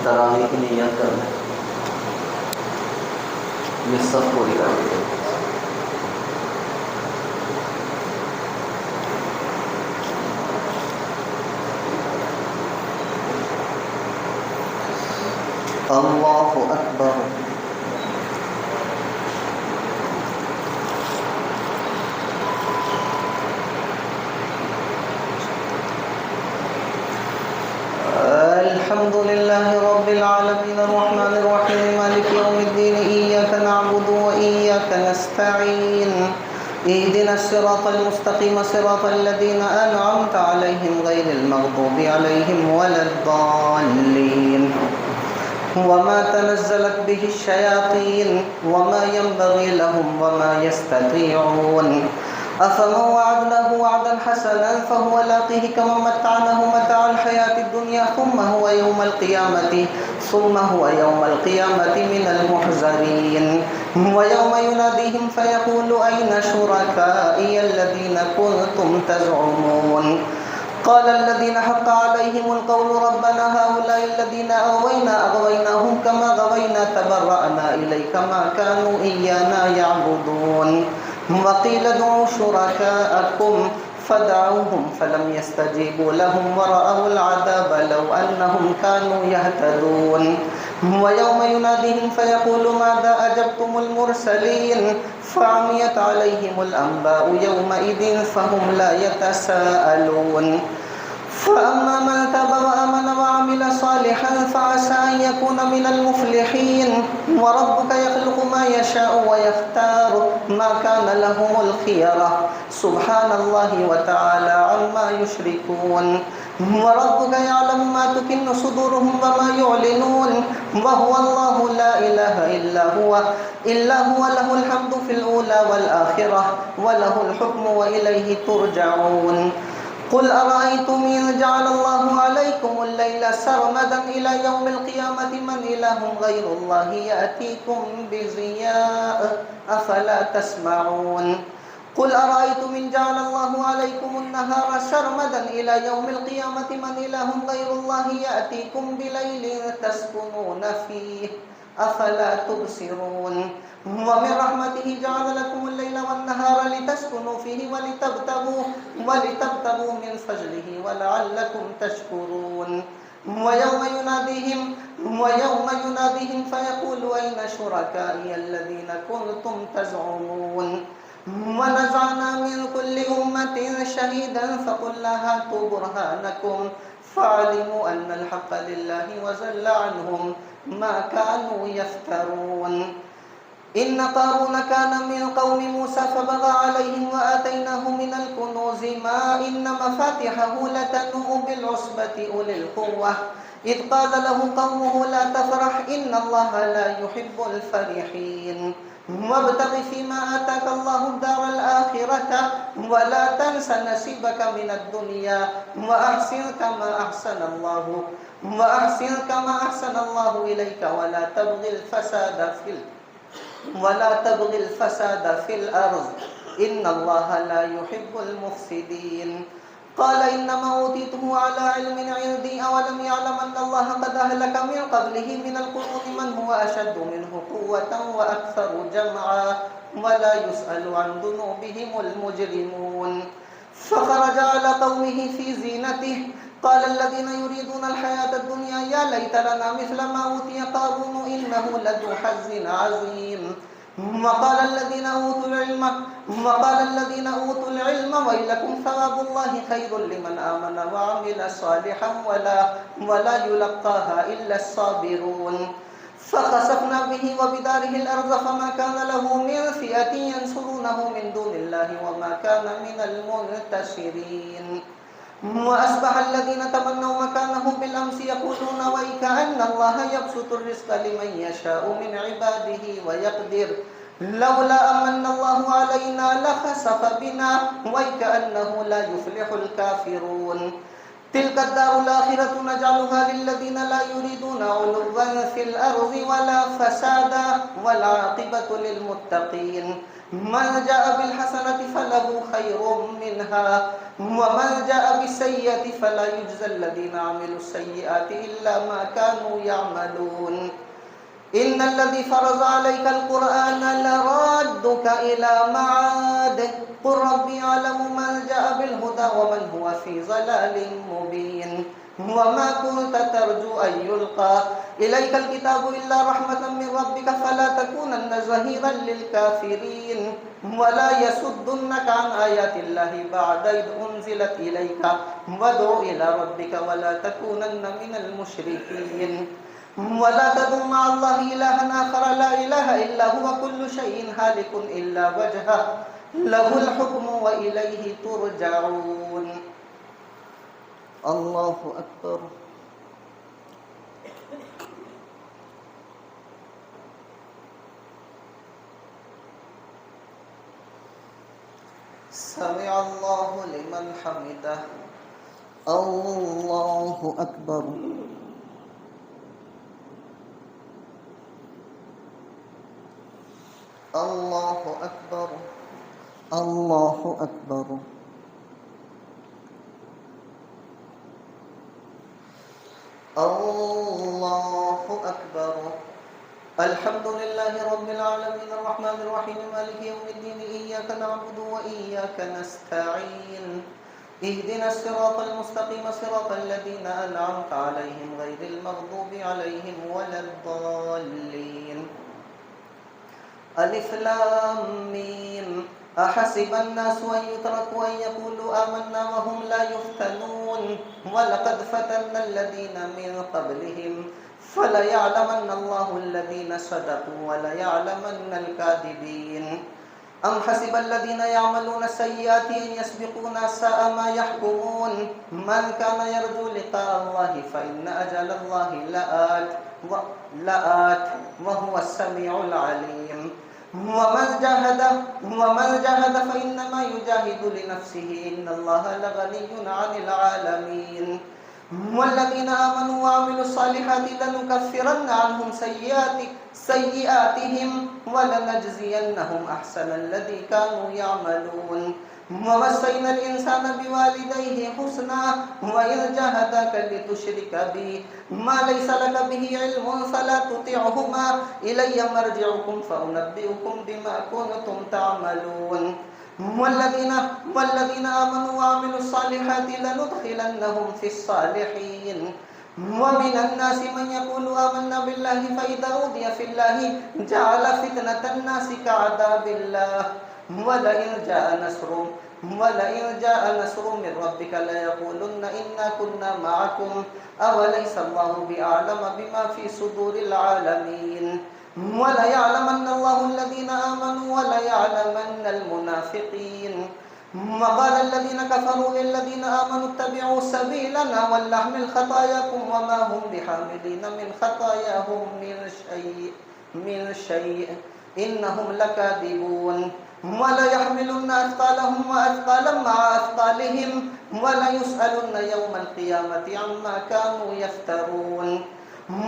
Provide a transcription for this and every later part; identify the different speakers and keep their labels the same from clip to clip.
Speaker 1: तरावी की नियत करना है। ये सब पूरी कर दी। अल्लाहु अकबर। अल्हम्दुलिल्लाहि रब्बिल आलमीन अर्रहमानिर रहीम मालिकि यौमिद्दीन इय्याका नअबुदु व इय्याका नस्तईन इहदिनस सिरातल मुस्तकीम सिरातल लज़ीना अनअमता अलैहिम गैरिल मग़दूबि अलैहिम वलद्दाल्लीन वमा तनज़्ज़लत बिहि शयातीन वमा यंबग़ी लहुम वमा यस्ततीऊन अफ़मन वअदनाहु वअदन हसनन फ़हुव लाक़ीह कमन मत्तअनाहु मताअल हयातिद दुनिया थुम्मा हुवा यौमल क़ियामति मिनल मुहज़रीन व यौम युनादीहिम फ़यक़ूलु अय्ना शुरकाइय अल्लज़ीना कुन्तुम तज़अमून قال الذين حق عليهم القول ربنا هؤلاء الذين أغويناهم كما غوينا تبرأنا إليك ما كانوا إيانا يعبدون وقيل ادعوا شركاءكم فدعوهم فلم يستجيبوا لهم ورأوا العذاب لو أنهم كانوا يهتدون ويوم يناديهم فيقول ماذا أجبتم المرسلين فعميت عليهم الأنباء يومئذ فهم لا يتساءلون فأما من تاب وآمن وعمل صالحا فعسى أن يكون من المفلحين وربك يخلق ما يشاء ويختار ما كان لهم الخيرة سبحان الله وتعالى عما يشركون وربك يعلم ما تكن صدورهم وما يعلنون وهو الله لا إله إلا هو له الحمد في الأولى والآخرة وله الحكم وإليه ترجعون قل أرأيتم إن جعل الله عليكم الليل سرمدا إلى يوم القيامة من إله غير الله يأتيكم بضياء أفلا تسمعون قل أرأيتم إن جعل الله عليكم النهار سرمدا إلى يوم القيامة من إله غير الله يأتيكم بليل تسكنون فيه أفلا تبصرون ومن رحمته جعل لكم الليل والنهار لتسكنوا فيه ولتبتغوا من فضله ولعلكم تشكرون ويوم يناديهم فيقول أين شركائي الذين كنتم تزعمون ونزعنا من كل أمة شهيدا فقلنا هاتوا برهانكم فعلموا أن الحق لله وزل عنهم ما كانوا يفترون إن قارون كان من قوم موسى فبغى عليهم وآتيناه من الكنوز ما إن مفاتحه لتنوء بالعصبة أولي القوة إذ قال له قومه لا تفرح إن الله لا يحب الفرحين وابتغ فيما آتاك الله الدار الآخرة ولا تنس نصيبك من الدنيا وأحسن كما أحسن الله إليك ولا تبغ الفساد في الأرض إن الله لا يحب المفسدين قال إنما أوتيته على علم عندي أولم يعلم أن الله قد أهلك من قبله من القرون من هو أشد منه قوة وأكثر جمعا ولا يسأل عن ذنوبهم المجرمون فخرج على قومه في زينته قال الذين يريدون الحياة الدنيا يا ليت لنا مثل ما أوتي قارون إنه لذو حظ عظيم وقال الذين أوتوا العلم ويلكم ثواب الله خير لمن آمن وعمل صالحا ولا يلقاها إلا الصابرون فخسفنا به وبداره الأرض فما كان له من فئة ينصرونه من دون الله وما كان من المنتصرين وأصبح الذين تمنوا مكانه بالأمس يقولون ويكأن الله يبسط الرزق لمن يشاء من عباده ويقدر لولا أمن الله علينا لخسف بنا ويكأنه لا يفلح الكافرون تلك الدار الآخرة نجعلها للذين لا يريدون علوا في الأرض ولا فسادا والعاقبة للمتقين من جاء بالحسنة فله خير منها ومن جاء بالسيئة فلا يجزى الذين عملوا السيئات إلا ما كانوا يعملون إن الذي فرض عليك القرآن لرادك إلى معاد قل ربي أعلم من جاء بالهدى ومن هو في ضلال مبين وما كنت ترجو أن يلقى إليك الكتاب إلا رحمة من ربك فلا تكونن ظهيرا للكافرين ولا يصدنك عن آيات الله بعد إذ أنزلت إليك وادع إلى ربك ولا تكونن من المشركين ولا تدع مع الله إلها آخر لا إله إلا هو كل شيء هالك إلا وجهه له الحكم وإليه ترجعون الله أكبر سمع الله لمن حمده الله أكبر الله أكبر الله أكبر الله أكبر الحمد لله رب العالمين الرحمن الرحيم مالك يوم الدين إياك نعبد وإياك نستعين اهدنا الصراط المستقيم صراط الذين أنعمت عليهم غير المغضوب عليهم ولا الضالين ألف لام ميم أحسب الناس أن يتركوا أن يقولوا آمنا وهم لا يفتنون ولقد فتنا الذين من قبلهم فليعلمن الله الذين صدقوا وليعلمن الكاذبين أم حسب الذين يعملون السيئات أن يسبقونا ساء ما يحكمون من كان يرجو لقاء الله فإن أجل الله لآت وهو السميع العليم ومن جاهد فإنما يجاهد لنفسه إن الله لغني عن العالمين والذين آمنوا وعملوا الصالحات لنكفرن عنهم سيئاتهم ولنجزينهم أحسن الذي كانوا يعملون ووصينا الإنسان بوالديه حسنا وإن جاهداك لتشرك بي ما ليس لك به علم فلا تطعهما إلي مرجعكم فأنبئكم بما كنتم تعملون والذين آمنوا وعملوا الصالحات لندخلنهم في الصالحين ومن الناس من يقول آمنا بالله فإذا أوذي في الله جعل فتنة الناس كعذاب الله ولئن جاء نصر من ربك ليقولن إنا كنا معكم أوليس الله بأعلم بما في صدور العالمين وليعلمن الله الذين آمنوا وليعلمن المنافقين وقال الذين كفروا للذين آمنوا اتبعوا سبيلنا ولنحمل خطاياكم وما هم بحاملين من خطاياهم من شيء إنهم لكاذبون وليحملن أثقالهم وأثقالا مع أثقالهم وليسألن يوم القيامة عما كانوا يفترون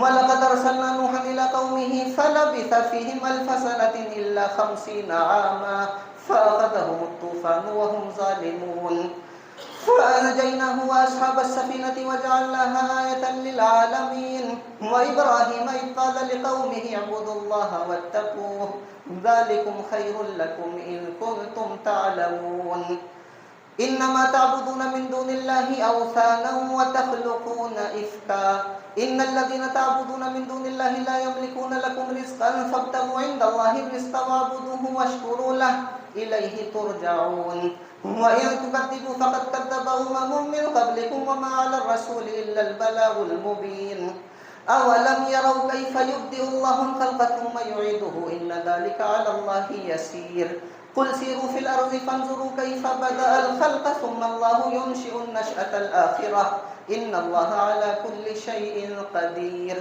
Speaker 1: ولقد أرسلنا نوحا إلى قومه فلبث فيهم 1000 سنة إلا 50 عاما فأخذهم الطوفان وهم ظالمون فأنجيناه وأصحاب السفينة وجعلناها آية للعالمين وإبراهيم إذ قال لقومه اعبدوا الله واتقوه ذلكم خير لكم إن كنتم تعلمون إنما تعبدون من دون الله أوثانا وتخلقون إفكا إن الذين تعبدون من دون الله لا يملكون لكم رزقا فابتغوا عند الله الرزق واعبدوه واشكروا له إليه ترجعون وإن تكذبوا فقد كذب أمم من قبلكم وما على الرسول إلا البلاغ المبين أولم يروا كيف يبدئ الله الخلق ثم يعيده إن ذلك على الله يسير قل سيروا في الأرض فانظروا كيف بدأ الخلق ثم الله ينشئ النشأة الآخرة إن الله على كل شيء قدير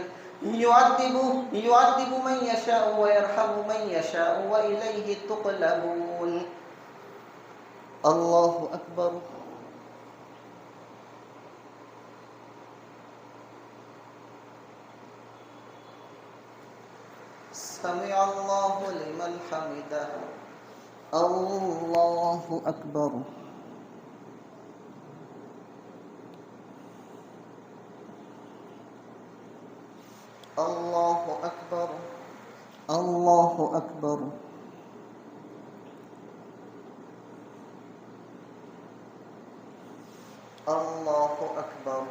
Speaker 1: يعذب من يشاء ويرحم من يشاء وإليه تقلبون الله أكبر سمع الله لمن حمده الله أكبر الله أكبر الله أكبر الله أكبر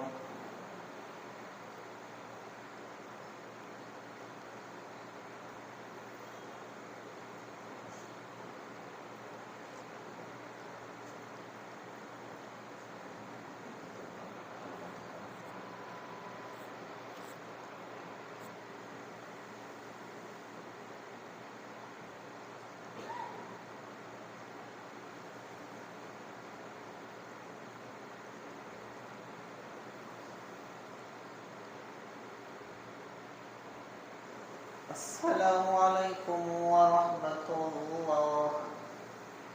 Speaker 1: السلام عليكم ورحمة الله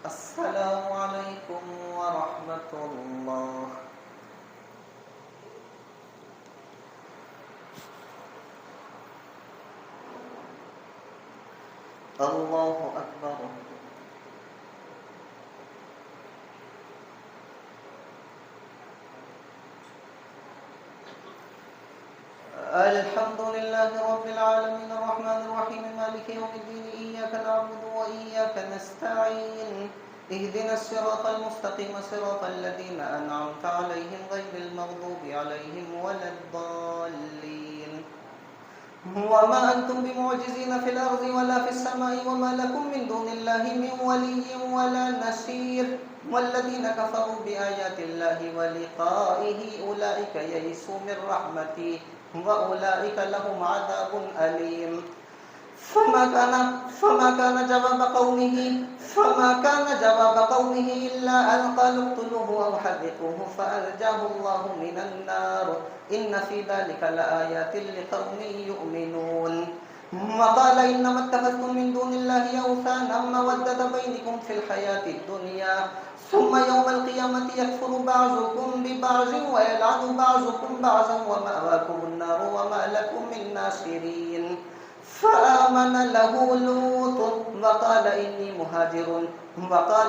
Speaker 1: السلام عليكم ورحمة الله الله أكبر الحمد لله رب العالمين الرحمن الرحيم مالك يوم الدين إياك نعبد وإياك نستعين اهدنا الصراط المستقيم صراط الذين أنعمت عليهم غير المغضوب عليهم ولا الضالين وما أنتم بمعجزين في الأرض ولا في السماء وما لكم من دون الله من ولي ولا نصير والذين كفروا بآيات الله ولقائه أولئك يئسوا من رحمتي وأولئك لهم عذاب أليم فما كان جواب قومه إلا أن قالوا اقتلوه أو حرقوه فأنجاه الله من النار إن في ذلك لآيات لقوم يؤمنون وقال إنما اتخذتم من دون الله أوثانا مودة بينكم في الحياة الدنيا ثم يوم القيامة يكفر بعضكم ببعض ويلعن بعضكم بعضا ومأواكم النار وما لكم من ناصرين فآمن له لوط وقال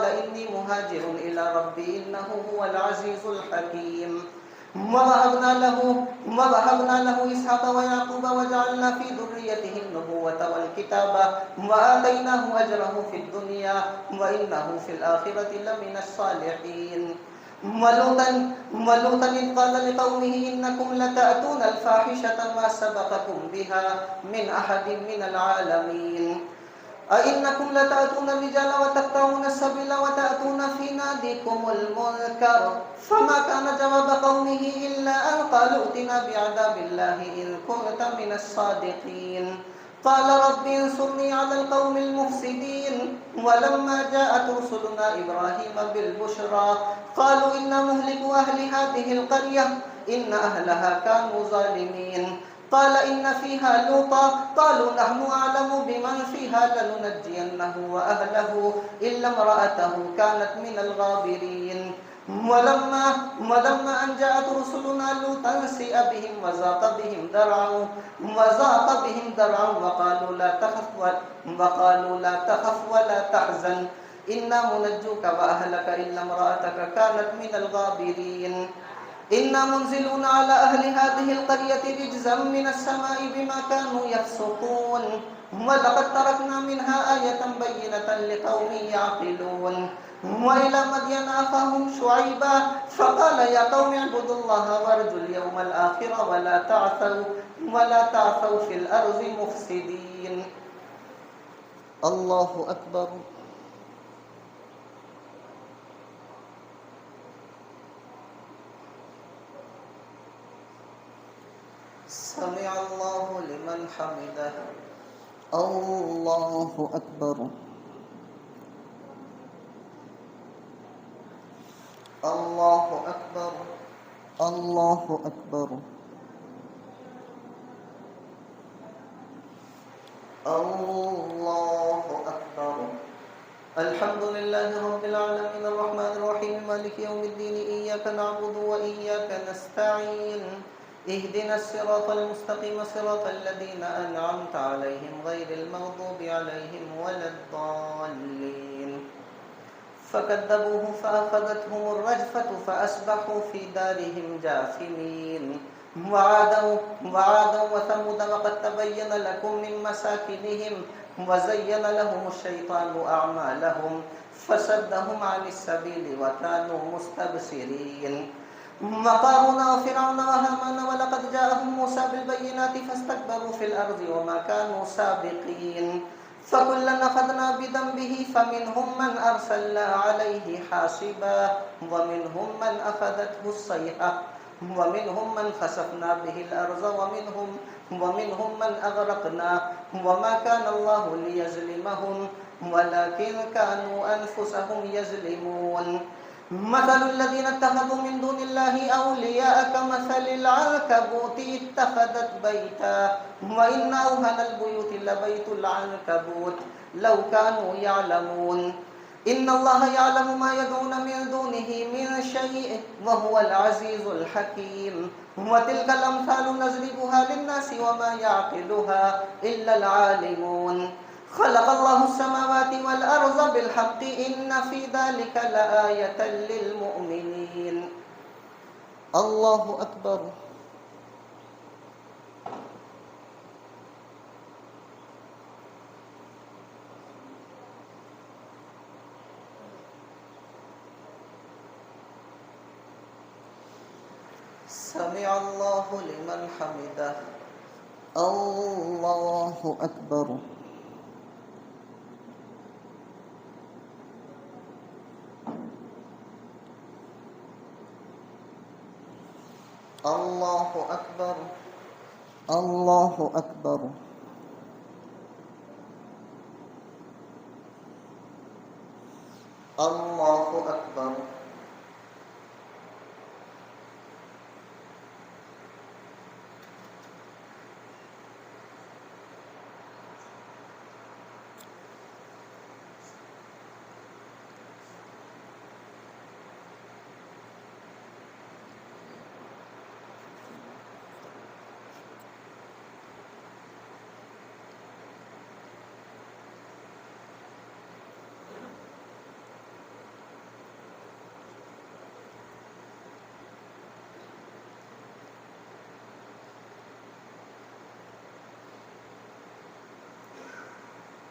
Speaker 1: إني مهاجر إلى ربي إنه هو العزيز الحكيم ووهبنا له إسحاق ويعقوب وجعلنا في ذريته النبوة والكتابة وآتيناه أجره في الدنيا وإنه في الآخرة لمن الصالحين ولوطا إذ قال لقومه إنكم لتأتون الفاحشة ما سبقكم بها من أحد من العالمين أئنكم لتأتون الرجال وتقطعون السبيل وتأتون في ناديكم المنكر فما كان جواب قومه إلا أن قالوا ائتنا بعذاب الله إن كنت من الصادقين قال رب انصرني على القوم المفسدين ولما جاءت رسلنا إبراهيم بالبشرى قالوا إنا مهلكوا أهل هذه القرية إن أهلها كانوا ظالمين قال إن فيها لوطا قالوا نحن أعلم بمن فيها لننجينه وأهله إلا امرأته كانت من الغابرين ولما أن جاءت رسلنا لوطا سيء بهم وضاق بهم ذرعا وقالوا لا تخف ولا تحزن إنا منجوك وأهلك إلا امرأتك كانت من الغابرين إنا منزلون على أهل هذه القرية رجزا من السماء بما كانوا يفسقون ولقد تركنا منها آية بينة لقوم يعقلون وإلى مدين أخاهم شعيبا فقال يا قوم اعبدوا الله وارجوا اليوم الآخر ولا تعثوا في الأرض مفسدين الله أكبر سمع الله لمن حمده الله أكبر الله أكبر الله أكبر الله أكبر الحمد لله رب العالمين الرحمن الرحيم مالك يوم الدين إياك نعبد وإياك نستعين اهدنا الصراط المستقيم صراط الذين أنعمت عليهم غير المغضوب عليهم ولا الضالين فكذبوه فأخذتهم الرجفة فأصبحوا في دارهم جاثمين وعادا وثمود وقد تبين لكم من مساكنهم وزين لهم الشيطان أعمالهم فصدهم عن السبيل وكانوا مستبصرين وقارون وفرعون وهامان ولقد جاءهم موسى بالبينات فاستكبروا في الأرض وما كانوا سابقين فكلا أخذنا بذنبه فمنهم من أرسلنا عليه حاصبا ومنهم من أخذته الصيحة ومنهم من خسفنا به الأرض ومنهم من أغرقنا وما كان الله ليظلمهم ولكن كانوا أنفسهم يظلمون مثل الذين اتخذوا من دون الله أولياء كمثل العنكبوت اتخذت بيتا وإن أوهن البيوت لبيت العنكبوت لو كانوا يعلمون إن الله يعلم ما يدعون من دونه من شيء وهو العزيز الحكيم وتلك الأمثال نضربها للناس وما يعقلها إلا العالمون خلق الله السماوات والأرض بالحق إن في ذلك لآية للمؤمنين الله أكبر سمع الله لمن حمده الله أكبر الله أكبر الله أكبر الله أكبر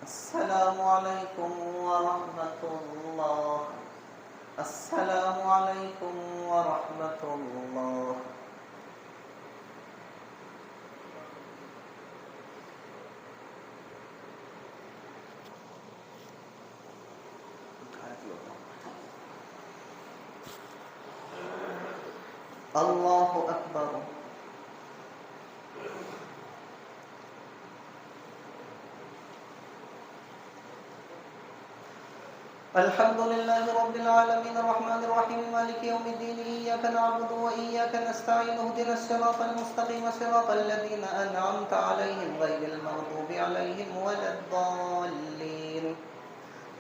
Speaker 1: السلام عليكم ورحمة الله السلام عليكم ورحمة الله الله أكبر الحمد لله رب العالمين الرحمن الرحيم مالك يوم الدين إياك نعبد وإياك نستعين اهدنا الصراط المستقيم صراط الذين أنعمت عليهم غير المغضوب عليهم ولا الضالين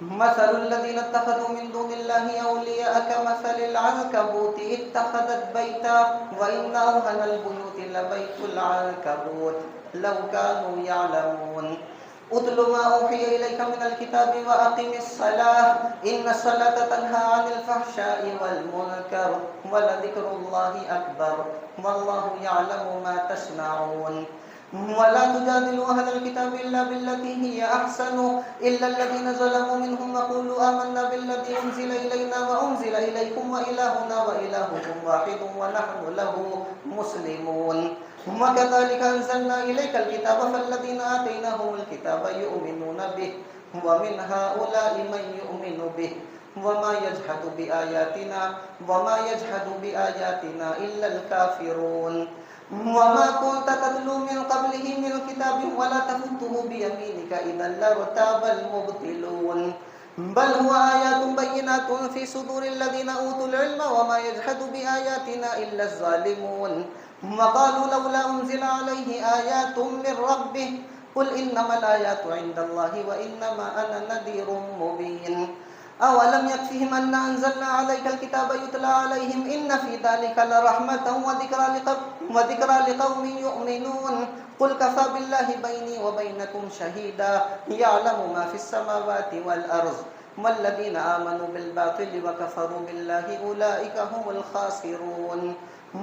Speaker 1: مثل الذين اتخذوا من دون الله أولياء كمثل العنكبوت اتخذت بيتا وإن أوهن البيوت لبيت العنكبوت لو كانوا يعلمون اتل ما أوحي إليك من الكتاب وأقم الصلاة إن الصلاة تنهى عن الفحشاء والمنكر ولذكر الله أكبر والله يعلم ما تصنعون ولا تجادلوا أهل الكتاب إلا بالتي هي أحسن إلا الذين ظلموا منهم وقولوا آمنا بالذي أنزل إلينا وأنزل إليكم وإلهنا وإلهكم واحد ونحن له مسلمون وكذلك أنزلنا إليك الكتاب فالذين آتيناهم الكتاب يؤمنون به ومن هؤلاء من يؤمن به وما يجحد بآياتنا إلا الكافرون وما كنت تتلو من قبله من كتاب ولا تخطه بيمينك إذا لارتاب المبطلون بل هو آيات بينات في صدور الذين أوتوا العلم وما يجحد بآياتنا إلا الظالمون وقالوا لولا أنزل عليه آيات من ربه قل إنما الآيات عند الله وإنما أنا نذير مبين أولم يكفهم أن أنزلنا عليك الكتاب يتلى عليهم إن في ذلك لرحمة وذكرى لقوم يؤمنون قل كفى بالله بيني وبينكم شهيدا يعلم ما في السماوات والأرض والذين آمنوا بالباطل وكفروا بالله أولئك هم الخاسرون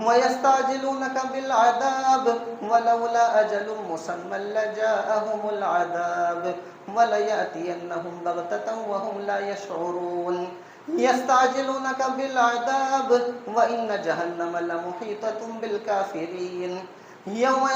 Speaker 1: ويستعجلونك بالعذاب ولولا أجل مسمى لجاءهم العذاب وليأتينهم بغتة وهم لا يشعرون يستعجلونك بالعذاب وإن جهنم لمحيطة بالكافرين يوم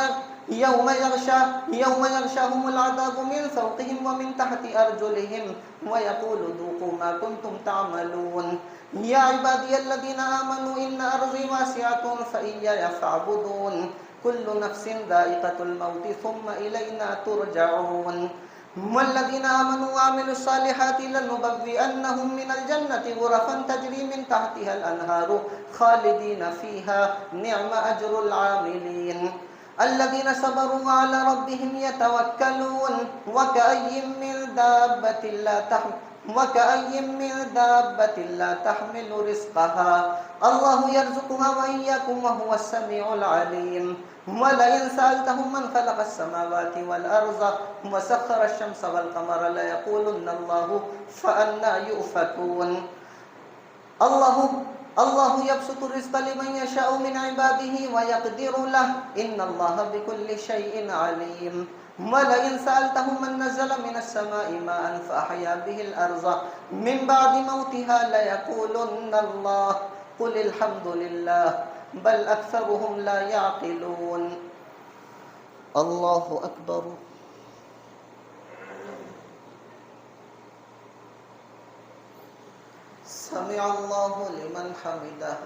Speaker 1: يغشاهم العذاب من فوقهم ومن تحت أرجلهم ويقول ذوقوا ما كنتم تعملون يا عبادي الذين آمنوا إن أرضي واسعة فإياي فاعبدون كل نفس ذائقة الموت ثم إلينا ترجعون والذين آمنوا وعملوا الصالحات لنبوئنهم من الجنة غرفا تجري من تحتها الأنهار خالدين فيها نعم أجر العاملين الذين صبروا على ربهم يتوكلون وكأي من دابة لا تحمل رزقها الله يرزقها وإياكم وهو السميع العليم ولئن سألتهم من خلق السماوات والأرض وسخر الشمس والقمر ليقولن الله فأنى يؤفكون الله يبسط الرزق لمن يشاء من عباده ويقدر له إن الله بكل شيء عليم ولئن سألتهم من نزل من السماء ماء فأحيا به الأرض من بعد موتها ليقولن الله قل الحمد لله بل أكثرهم لا يعقلون الله أكبر سمع الله لمن حمده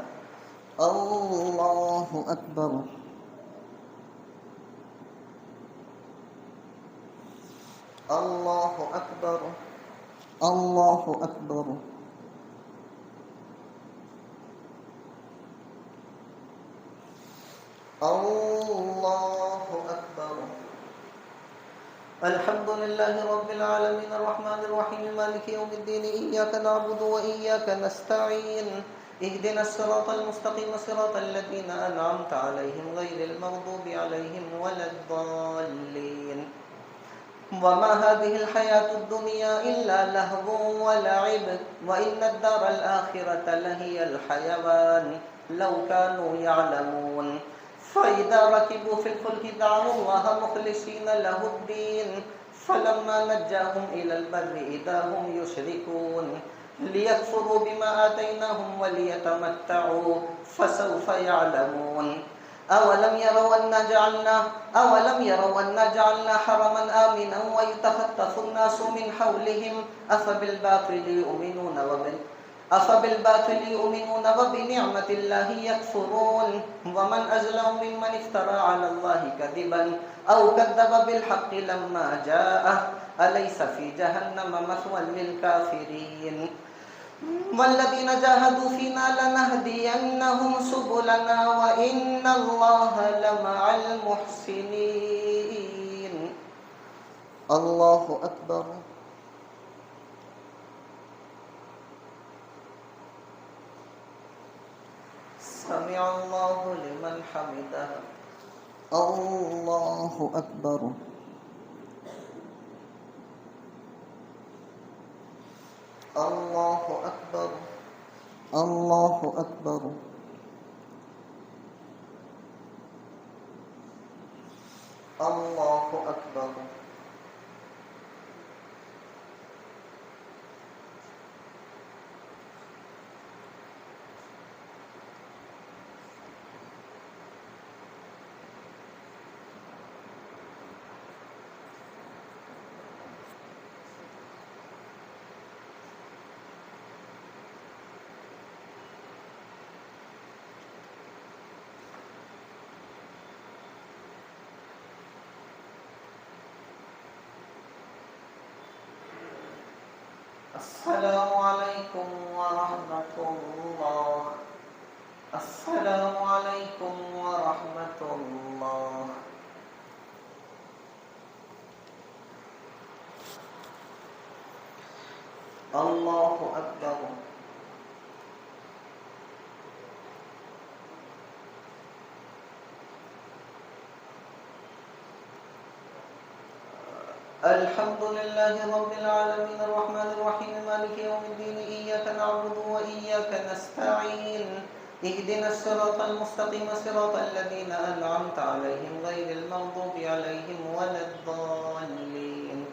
Speaker 1: الله أكبر الله أكبر الله أكبر الله أكبر الحمد لله رب العالمين الرحمن الرحيم مالك يوم الدين إياك نعبد وإياك نستعين اهدنا الصراط المستقيم صراط الذين أنعمت عليهم غير المغضوب عليهم ولا الضالين وما هذه الحياة الدنيا إلا لهو ولعب وإن الدار الآخرة لهي الحيوان لو كانوا يعلمون فإذا ركبوا في الفلك دعوا الله مخلصين له الدين فلما نجاهم إلى البر إذا هم يشركون ليكفروا بما آتيناهم وليتمتعوا فسوف يعلمون أولم يروا أن جعلنا حرما آمنا ويتخطف الناس من حولهم أفبالباطل يؤمنون وبنعمة الله يكفرون ومن أظلم ممن افترى على الله كذبا أو كذب بالحق لما جاءه أليس في جهنم مثوى للكافرين والذين جاهدوا فينا لنهدينهم سبلنا وإن الله لمع المحسنين الله أكبر سمع الله لمن حمده الله أكبر الله أكبر الله أكبر الله أكبر السلام عليكم ورحمة الله السلام عليكم ورحمة الله الله أكبر الحمد لله رب العالمين الرحمن الرحيم مالك يوم الدين إياك نعبد وإياك نستعين اهدنا الصراط المستقيم صراط الذين أنعمت عليهم غير المغضوب عليهم ولا الضالين.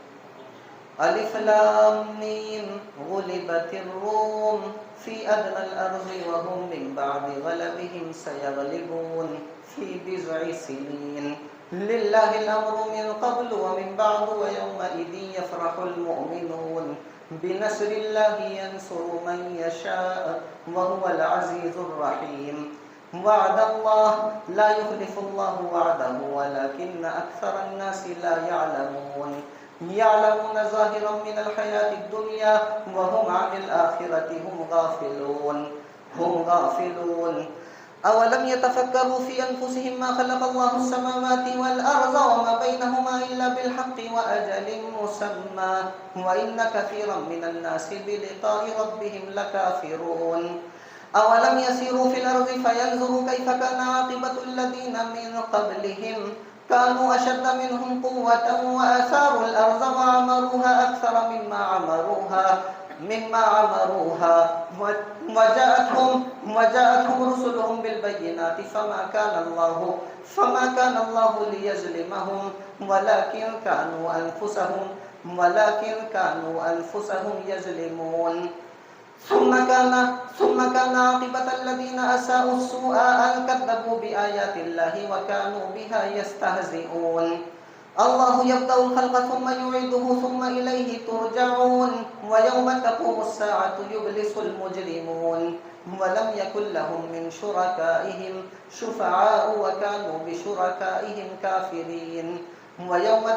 Speaker 1: ألف لام ميم غلبت الروم في أدنى الأرض وهم من بعد غلبهم سيغلبون في بضع سنين لله الأمر من قبل ومن بعد ويومئذ يفرح المؤمنون بنصر الله ينصر من يشاء وهو العزيز الرحيم. وعد الله لا يخلف الله وعده ولكن أكثر الناس لا يعلمون ظاهرا من الحياة الدنيا وهم عن الآخرة هم غافلون. أولم يتفكروا في أنفسهم ما خلق الله السماوات والأرض وما بينهما إلا بالحق وأجل مسمى وإن كثيرا من الناس بلقاء ربهم لكافرون. أولم يسيروا في الأرض فينظروا كيف كان عاقبة الذين من قبلهم كانوا أشد منهم قوة وآثاروا الأرض وعمروها أكثر مما عمروها وجاءتهم رسلهم بالبينات فما كان الله ليظلمهم ولكن كانوا أنفسهم يظلمون. ثم كان عاقبة الذين أساءوا السوء أن كذبوا بآيات الله وكانوا بها يستهزئون. الله يبدأ الخلق ثم يعيده ثم إليه ترجعون. ويوم تقوم الساعة يبلس المجرمون ولم يكن لهم من شركائهم شفعاء وكانوا بشركائهم كافرين. ويوم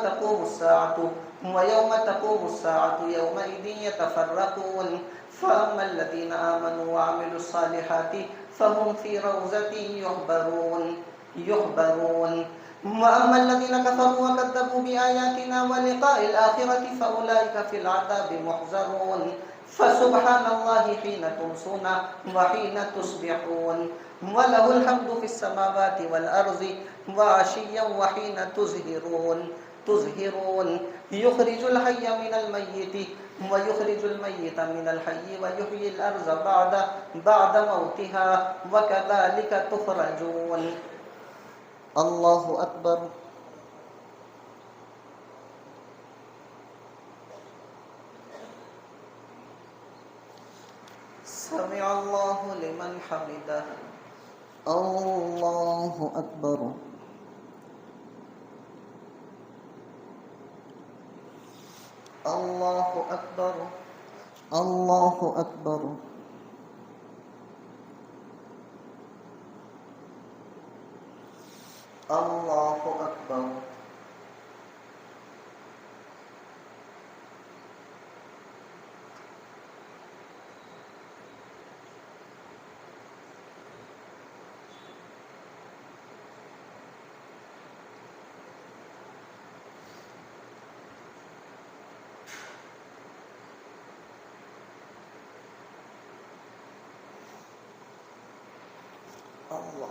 Speaker 1: تقوم الساعة يومئذ يتفرقون. فأما الذين آمنوا وعملوا الصالحات فهم في روضة يحبرون. وأما الذين كفروا وكذبوا بآياتنا ولقاء الآخرة فأولئك في العذاب محضرون. فسبحان الله حين تمسون وحين تصبحون وله الحمد في السماوات والأرض وعشيا وحين تظهرون يخرج الحي من الميت ويخرج الميت من الحي ويحيي الأرض بعد موتها وكذلك تخرجون. الله أكبر. سمع الله لمن حمده. الله أكبر. الله أكبر. الله أكبر. الله أكبر. الله.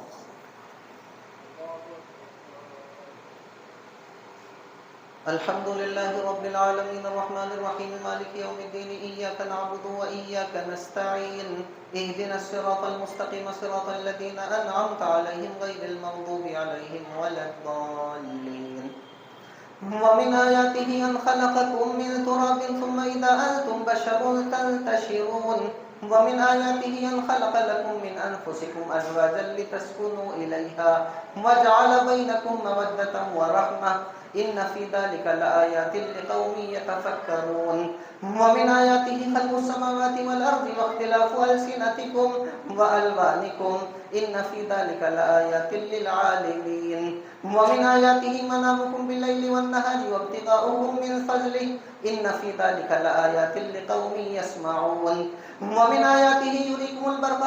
Speaker 1: الحمد لله رب العالمين الرحمن الرحيم مالك يوم الدين إياك نعبد وإياك نستعين اهدنا الصراط المستقيم صراط الذين أنعمت عليهم غير المغضوب عليهم ولا الضالين. ومن آياته أن خلقكم من تراب ثم إذا أنتم بشر تنتشرون. ومن آياته أن خلق لكم من أنفسكم أزواجا لتسكنوا إليها وجعل بينكم مودة ورحمة إن في ذلك لآيات لقوم يتفكرون. ومن آياته خلق السماوات والأرض واختلاف ألسنتكم وألوانكم إن في ذلك لآيات للعالمين. ومن آياته منامكم بالليل والنهار وابتغاؤكم من فضله إن في ذلك لآيات لقوم يسمعون. ومن آياته يريكم البرق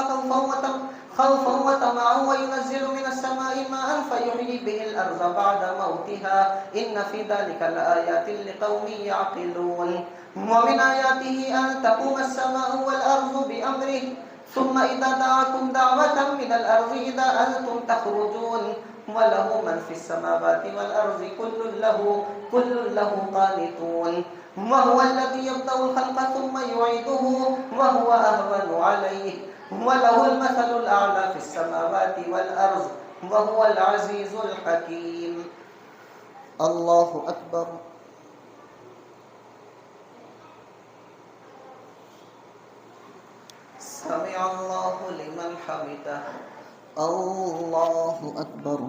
Speaker 1: خوفا وطمعا وينزل من السماء ماء فيحيي به الأرض بعد موتها إن في ذلك لآيات لقوم يعقلون. ومن آياته أن تقوم السماء والأرض بأمره ثم إذا دعاكم دعوة من الأرض إذا أنتم تخرجون. وله من في السماوات والأرض كل له قانتون وهو الذي يبدأ الخلق ثم يعيده وهو أهون عليه وله المثل الأعلى في السماوات والأرض وهو العزيز الحكيم. الله أكبر. سمع الله لمن حمده. الله أكبر.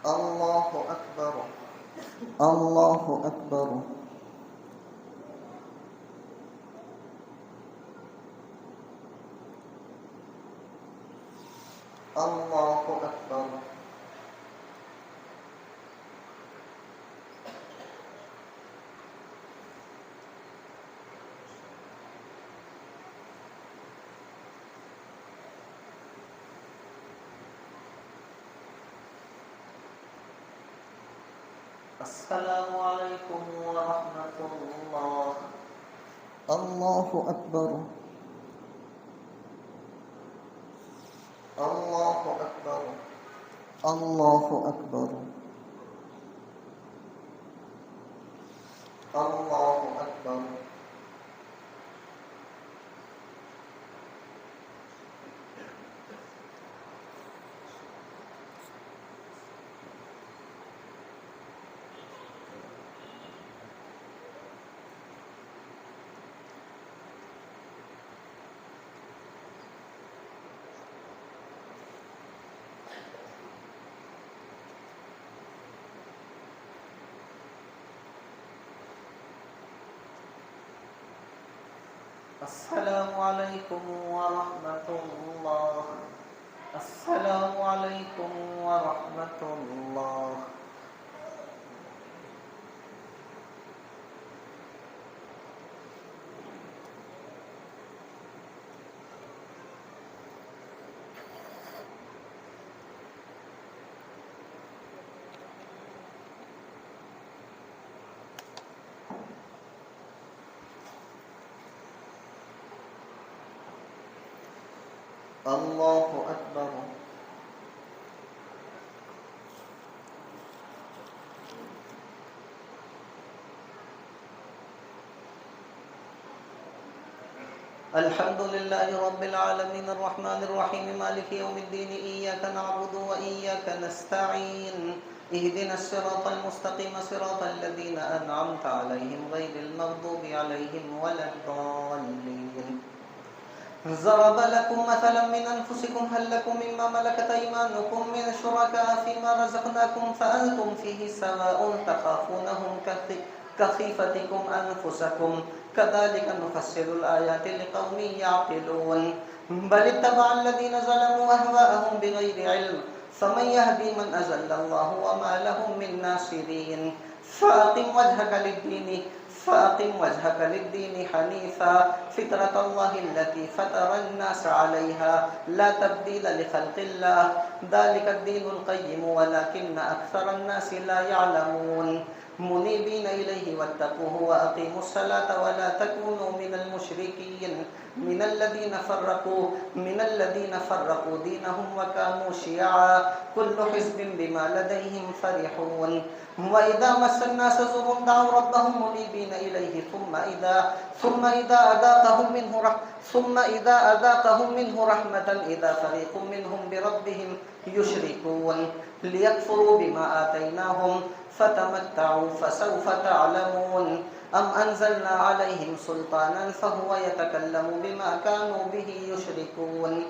Speaker 1: الله أكبر. الله أكبر. الله أكبر. السلام عليكم ورحمة الله. الله أكبر. الله أكبر. الله أكبر. الله أكبر. السلام عليكم ورحمة الله. السلام عليكم ورحمة الله. الله أكبر. الحمد لله رب العالمين الرحمن الرحيم مالك يوم الدين إياك نعبد وإياك نستعين اهدنا الصراط المستقيم صراط الذين أنعمت عليهم غير المغضوب عليهم ولا الضالين. ضرب لكم مثلا من أنفسكم هل لكم مما ملكت أيمانكم من شركاء فيما رزقناكم فأنتم فيه سواء تخافونهم كخيفتكم أنفسكم كذلك نفسر الآيات لقوم يعقلون بل اتبع الذين ظلموا أهواءهم بغير علم فمن يهدي من أضل الله وما لهم من ناصرين فأقم وجهك للدين حنيفا فطرة الله التي فطر الناس عليها لا تبديل لخلق الله ذلك الدين القيم ولكن أكثر الناس لا يعلمون منيبين إليه واتقوه وأقيموا الصلاة ولا تكونوا من المشركين من الذين فرقوا دينهم وكانوا شيعا كل حزب بما لديهم فرحون وإذا مس الناس ضر دعوا ربهم منيبين إليه ثم إذا أذاقهم منه رحمة إذا فريق منهم بربهم يشركون ليكفروا بما آتيناهم فتمتعوا فسوف تعلمون أم أنزلنا عليهم سلطانا فهو يتكلم بما كانوا به يشركون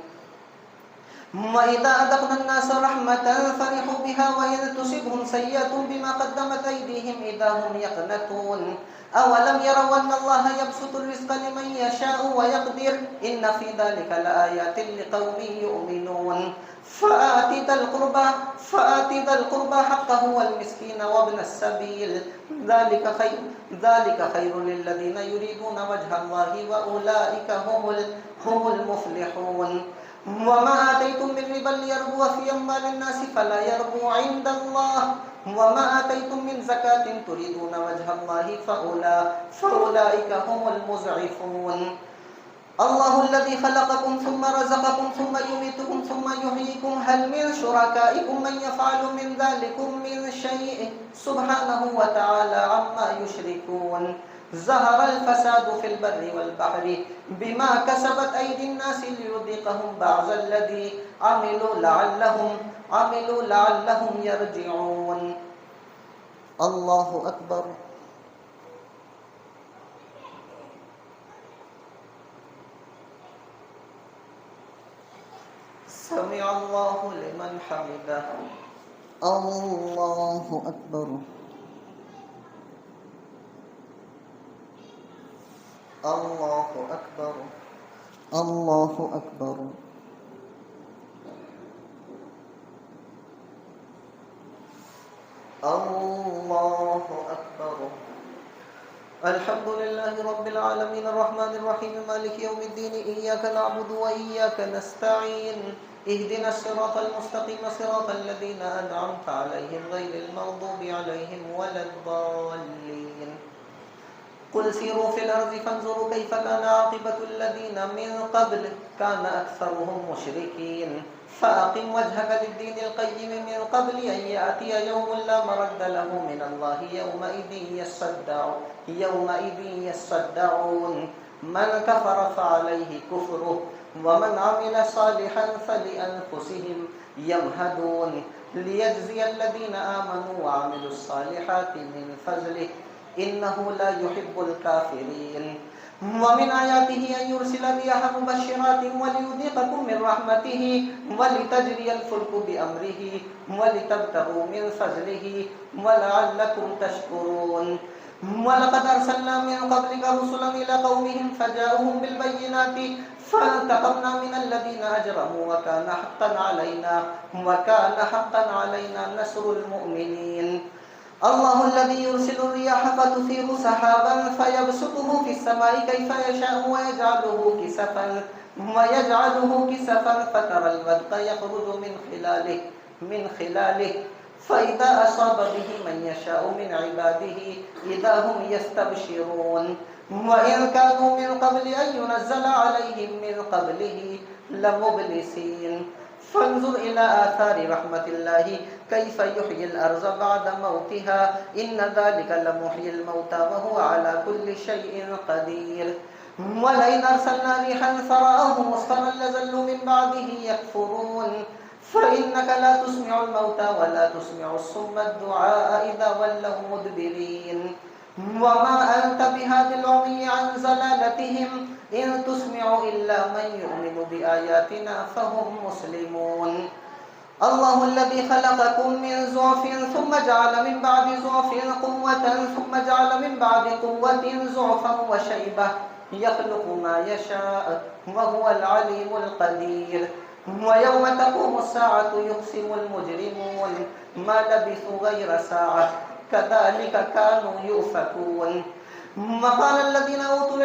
Speaker 1: وإذا أذقنا الناس رحمة فرحوا بها وإن تصبهم سيئة بما قدمت أيديهم إذا هم يقنطون أولم يروا أن الله يبسط الرزق لمن يشاء ويقدر إن في ذلك لآيات لقوم يؤمنون فآت ذا القربى حقه والمسكين وابن السبيل ذلك خير للذين يريدون وجه الله وأولئك هم المفلحون وما آتيتم من ربا ليربو في أموال الناس فلا يربو عند الله وما آتيتم من زكاة تريدون وجه الله فأولئك هم المضعفون الله الذي خلقكم ثم رزقكم ثم يميتكم ثم يحييكم هل من شركائكم من يفعل من ذلكم من شيء سبحانه وتعالى عما يشركون ظهر الفساد في البر والبحر بما كسبت أيدي الناس ليذيقهم بعض الذي عملوا لعلهم يرجعون. الله أكبر. سمع الله لمن حمده. الله أكبر. الله أكبر. الله أكبر. الله أكبر. الحمد لله رب العالمين الرحمن الرحيم مالك يوم الدين إياك نعبد وإياك نستعين اهدنا الصراط المستقيم صراط الذين أنعمت عليهم غير المغضوب عليهم ولا الضالين. قل سيروا في الأرض فانظروا كيف كان عاقبة الذين من قبل كان أكثرهم مشركين فأقم وجهك للدين القيم من قبل أن يأتي يوم لا مرد له من الله يومئذ يصدعون من كفر فعليه كفره ومن عمل صالحا فلأنفسهم يمهدون ليجزي الذين آمنوا وعملوا الصالحات من فضله إنه لا يحب الكافرين. ومن آياته أن يرسل الرياح مبشرات وليذيقكم من رحمته ولتجري الفلك بأمره ولتبتغوا من فضله ولعلكم تشكرون. ولقد أرسلنا من قبلك رسلا إلى قومهم فجاءوهم بالبينات فانتقمنا من الذين أجرموا وكان حقا علينا نصر المؤمنين. الله الذي يرسل الرياح فتثير سحابا فيبسطه في السماء كيف يشاء ويجعله كسفا فترى الودق يخرج من خلاله فإذا أصاب به من يشاء من عباده إذا هم يستبشرون. وإن كانوا من قبل أن ينزل عليهم من قبله لمبلسين. فانظر إلى آثار رحمة الله كيف يحيي الأرض بعد موتها إن ذلك لمحيي الموتى وهو على كل شيء قدير. ولئن أرسلنا ريحا فرآه مصفرا لظلوا من بعده يكفرون فإنك لا تسمع الموتى ولا تسمع الصم الدعاء إذا ولوا مدبرين. وما أنت بهاد العمي عن ضلالتهم إن تسمع إلا من يؤمن بآياتنا فهم مسلمون. الله الذي خلقكم من ضعف ثم جعل من بعد ضعف قوة ثم جعل من بعد قوة ضعفا وشيبة يخلق ما يشاء وهو العليم القدير. ويوم تقوم الساعة يقسم المجرمون ما لبثوا غير ساعة كذلك كانوا يؤفكون. وقال الذين أوتوا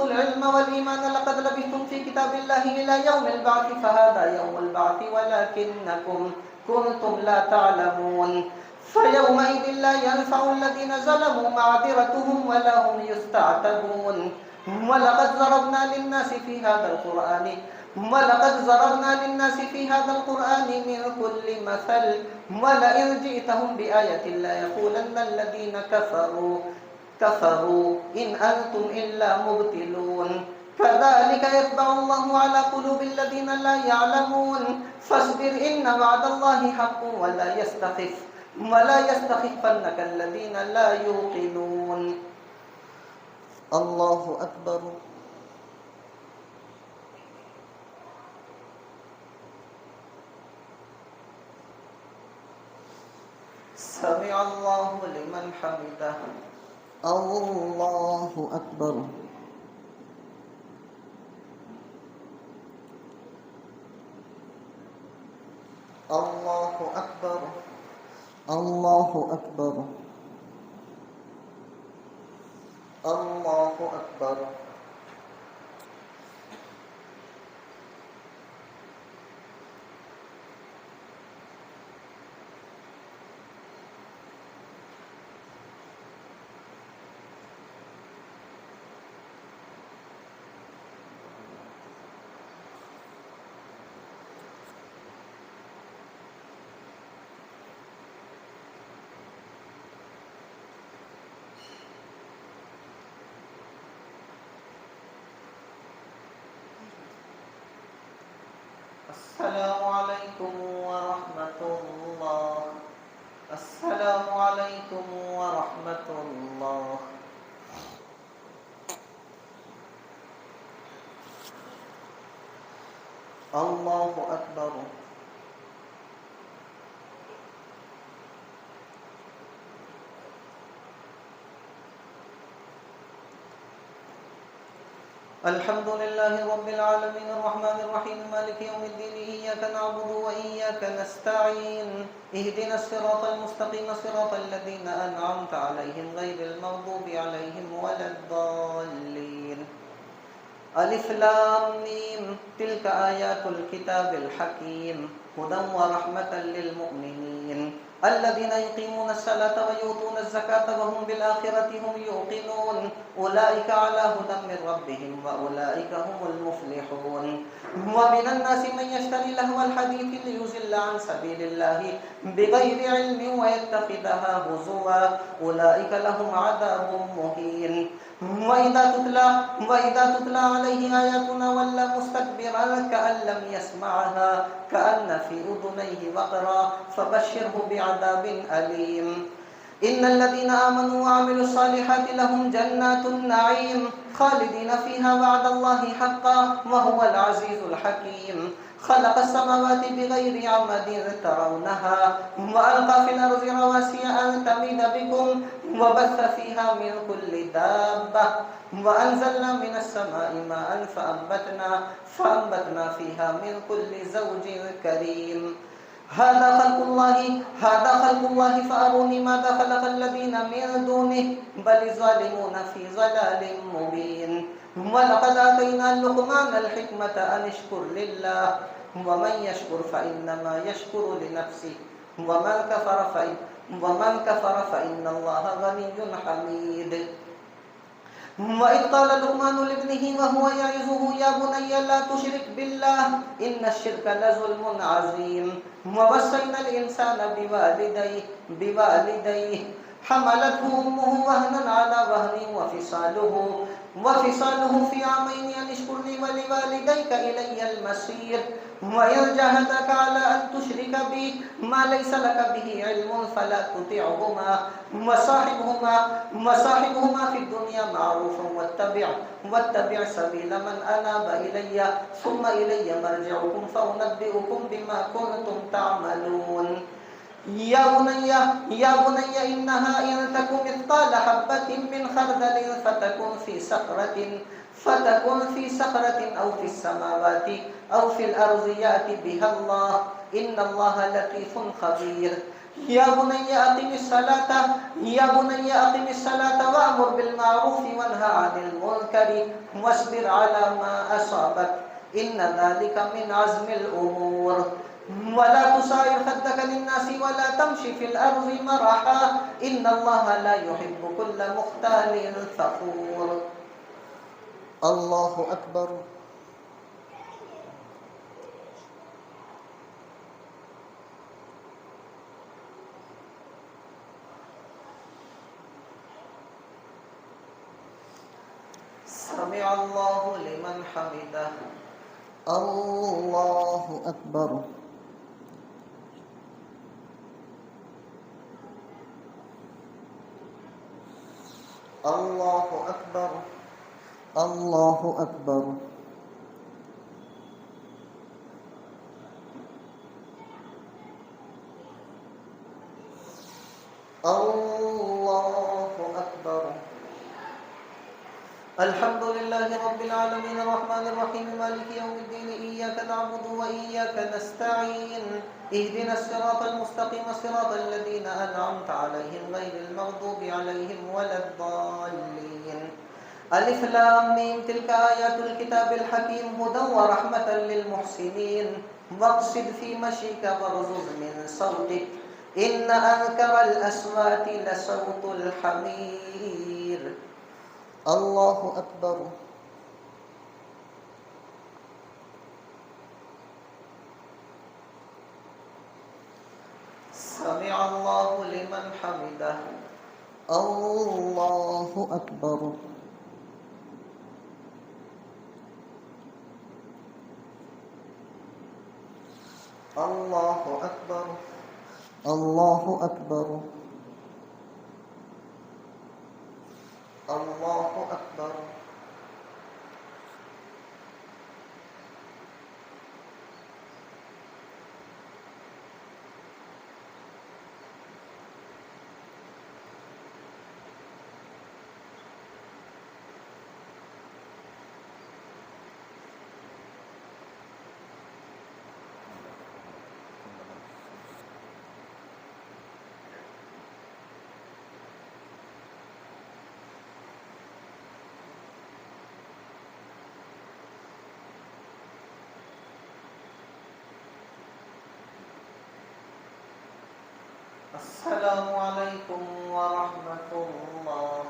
Speaker 1: العلم والإيمان لقد لبثتم في كتاب الله إلى يوم البعث فهذا يوم البعث ولكنكم كنتم لا تعلمون. فيومئذ لا ينفع الذين ظلموا معذرتهم ولا هم يستعتبون. ولقد ضربنا للناس في هذا القرآن من كل مثل ولئن جئتهم بآية لا يقولن الذين كفروا إن أنتم إلا مبتلون. كذلك يطبع الله على قلوب الذين لا يعلمون. فاصبر إن وعد الله حق ولا يستخفنك الذين لا يوقنون. الله أكبر. سمع الله لمن حمده. الله أكبر. الله أكبر. الله أكبر. الله أكبر. السلام عليكم ورحمة الله. السلام عليكم ورحمة الله. الله أكبر. الحمد لله رب العالمين الرحمن الرحيم مالك يوم الدين إياك نعبد وإياك نستعين اهدنا الصراط المستقيم صراط الذين أنعمت عليهم غير المغضوب عليهم ولا الضالين. ألف لام ميم تلك آيات الكتاب الحكيم هدى ورحمة للمؤمنين الذين يقيمون الصلاة ويؤتون الزكاة وهم بالآخرة هم يوقنون أولئك على هدى من ربهم وأولئك هم المفلحون. ومن الناس من يشتري لهو الحديث ليضل عن سبيل الله بغير علم ويتخذها هزوا أولئك لهم عذاب مهين. وإذا تتلى عليه آياتنا ولى مستكبرا كأن لم يسمعها كأن في أذنيه وقرا فبشره بعذاب أليم. إن الذين آمنوا وعملوا الصالحات لهم جنات النعيم خالدين فيها وعد الله حقا وهو العزيز الحكيم. خلق السماوات بغير عمد ترونها وألقى في الأرض رواسي أن تميد بكم وبث فيها من كل دابة وأنزلنا من السماء ماء فأنبتنا فيها من كل زوج كريم. هذا خلق الله فأروني ماذا خلق الذين من دونه بل الظالمون في ضلال مبين. ولقد آتينا لقمان الحكمة أن اشكر لله ومن يشكر فإنما يشكر لنفسه ومن كفر فإن الله غني حميد. وإذ قال لقمان لابنه وهو يعظه يا بني لا تشرك بالله إن الشرك لظلم عظيم. ووصينا الإنسان بوالديه حملته أمه وهنا على وهن وفصاله في عامين أن اشكر لي ولوالديك إلي المصير. وإن جاهداك على أن تشرك بي ما ليس لك به علم فلا تطعهما وصاحبهما في الدنيا معروفا واتبع سبيل من أناب إلي ثم إلي مرجعكم فأنبئكم بما كنتم تعملون. يا بني إنها إن تك مثقال حبة من خردل فتكن في صخرة أو في السماوات أو في الأرض يأتي بها الله إن الله لطيف خبير. يا بني أقم الصلاة وأمر بالمعروف وانهى عن المنكر واصبر على ما أصابك إن ذلك من عزم الأمور. ولا تصعر خدك للناس ولا تمشي في الأرض مرحا إن الله لا يحب كل مختال فخور. الله أكبر. سمع الله لمن حمده. الله أكبر. الله أكبر. الله أكبر. الله أكبر. الحمد لله رب العالمين الرحمن الرحيم مالك يوم الدين إياك نعبد وإياك نستعين اهدنا الصراط المستقيم صراط الذين أنعمت عليهم غير المغضوب عليهم ولا الضالين. ألف لام ميم تلك آيات الكتاب الحكيم هدى ورحمة للمحسنين واقصد في مشيك واغضض من صوتك إن أنكر الأصوات لصوت الحمير. الله أكبر. سمع الله لمن حمده. الله أكبر. الله أكبر الله أكبر الله أكبر. السلام عليكم ورحمة الله.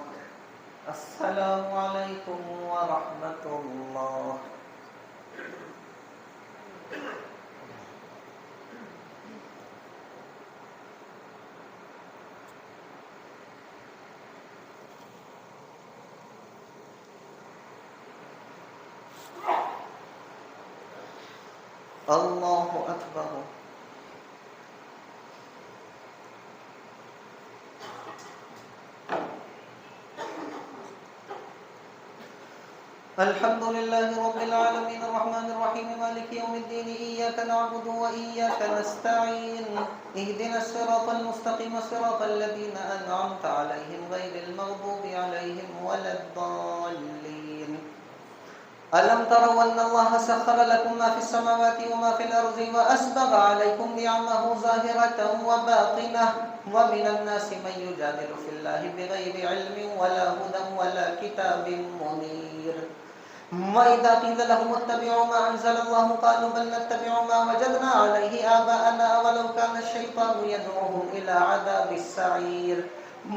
Speaker 1: السلام عليكم ورحمة الله. الله أكبر. الحمد لله رب العالمين الرحمن الرحيم مالك يوم الدين إياك نعبد وإياك نستعين اهدنا الصراط المستقيم صراط الذين أنعمت عليهم غير المغضوب عليهم ولا الضالين. ألم تروا أن الله سخر لكم ما في السماوات وما في الأرض وأسبغ عليكم نعمه ظاهرة وباطنة ومن الناس من يجادل في الله بغير علم ولا هدى ولا كتاب منير. وإذا قيل لهم اتبعوا ما أنزل الله قالوا بل نتبع ما وجدنا عليه آباءنا ولو كان الشيطان يدعوهم إلى عذاب السعير.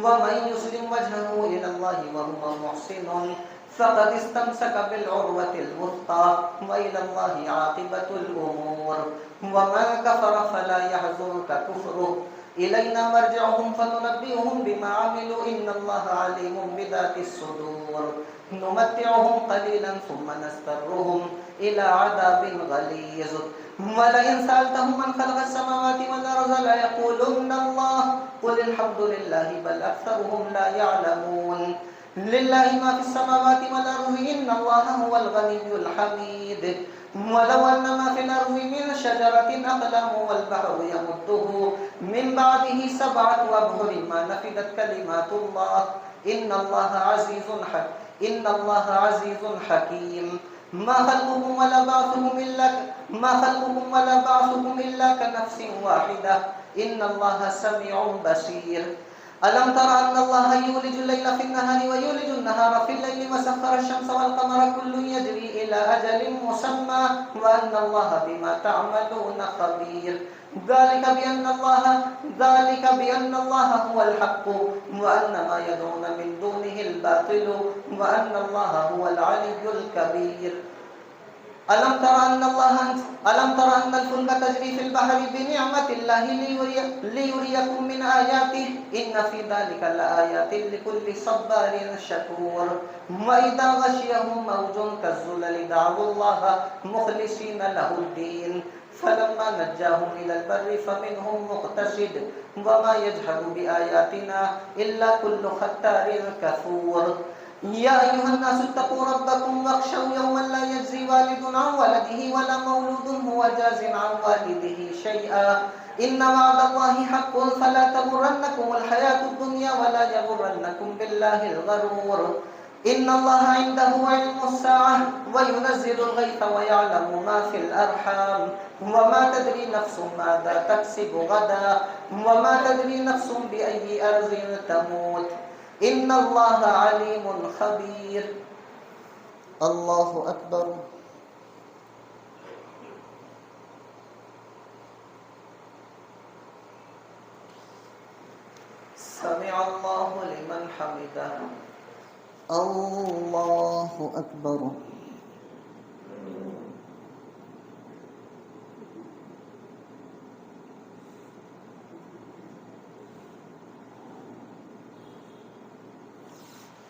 Speaker 1: ومن يسلم وجهه إلى الله وهو محسن فقد استمسك بالعروة الوثقى وإلى الله عاقبة الأمور. ومن كفر فلا يحزنك كفره إلينا مرجعهم فننبئهم بما عملوا إن الله عليم بذات الصدور. نمتعهم قليلا ثم نسترهم إلى عذاب غليظ. ولئن سألتهم من خلق السماوات والأرض ليقولن الله قل الحمد لله بل أكثرهم لا يعلمون. لله ما في السماوات والأرض إن الله هو الغني الحميد. ولو أن ما في الأرض من شجرة أقلام والبحر يمده من بعده 7 أبحر ما نفدت كلمات الله إن الله عزيز حكيم. ما خلقكم ولا بعثكم إلا كنفس واحدة إن الله سميع بصير. ألم تر أن الله يولج الليل في النهار ويولج النهار في الليل وسخر الشمس والقمر كل يجري إلى أجل مسمى وأن الله بما تعملون خبير. ذلك بأن الله هو الحق وأن ما يدعون من دونه الباطل وأن الله هو العلي الكبير. ألم تر أن الفلك تجري في البحر بنعمة الله ليريكم من آياته إن في ذلك لآيات لكل صبار شكور. وإذا غشيهم موج كالظلل دعوا الله مخلصين له الدين فلما نجاهم إلى البر فمنهم مقتصد وما يجحد بآياتنا إلا كل ختار كفور. يا أيها الناس اتقوا ربكم واخشوا يوما لا يجزي والد عن ولده ولا مولود هو جاز عن والده شيئا إن وعد الله حق فلا تغرنكم الحياة الدنيا ولا يغرنكم بالله الغرور. إن الله عنده علم الساعة وينزل الغيث ويعلم ما في الأرحام وما تدري نفس ماذا تكسب غدا وما تدري نفس بأي أرض تموت إن الله عليم خبير. الله أكبر. سمع الله لمن حمده. الله أكبر.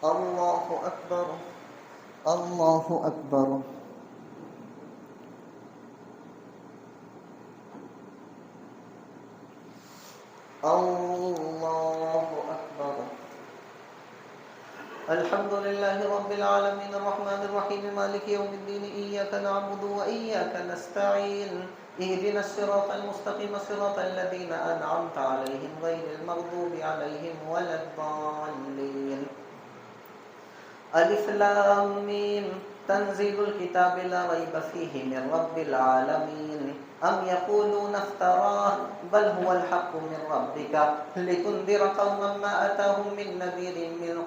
Speaker 1: الله أكبر. الله أكبر. الله أكبر. الحمد لله رب العالمين الرحمن الرحيم مالك يوم الدين إياك نعبد وإياك نستعين اهدنا الصراط المستقيم صراط الذين أنعمت عليهم غير المغضوب عليهم ولا الضالين. ألف لام ميم تنزيل الكتاب لا ريب فيه من رب العالمين أم يقولون افتراه بل هو الحق من ربك لتنذر قوما ما أتاهم من نذير من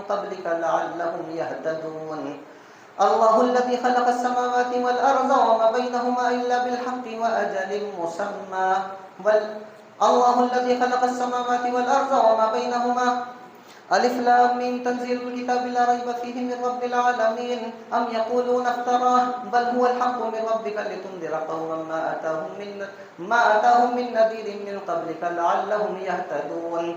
Speaker 1: قبلك لعلهم يهتدون. الله الذي خلق السماوات والأرض وما بينهما إلا بالحق وأجل مسمى الله الذي خلق السماوات والأرض وما بينهما ألف لام ميم تنزيل الكتاب لا ريب فيه من رب العالمين أم يقولون افتراه بل هو الحق من ربك لتنذر قوما ما أتاهم من نذير من قبلك لعلهم يهتدون.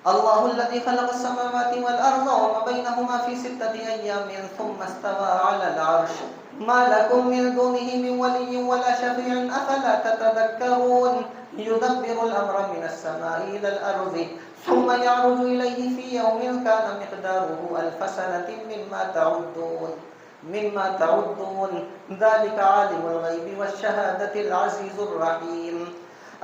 Speaker 1: الله الذي خلق السماوات والأرض وما بينهما في 6 أيام ثم استوى على العرش ما لكم من دونه من ولي ولا شفيع أفلا تتذكرون. يدبر الأمر من السماء إلى الأرض ثم يعرج إليه في يوم كان مقداره 1000 سنة مما تعدون ذلك عالم الغيب والشهادة العزيز الرحيم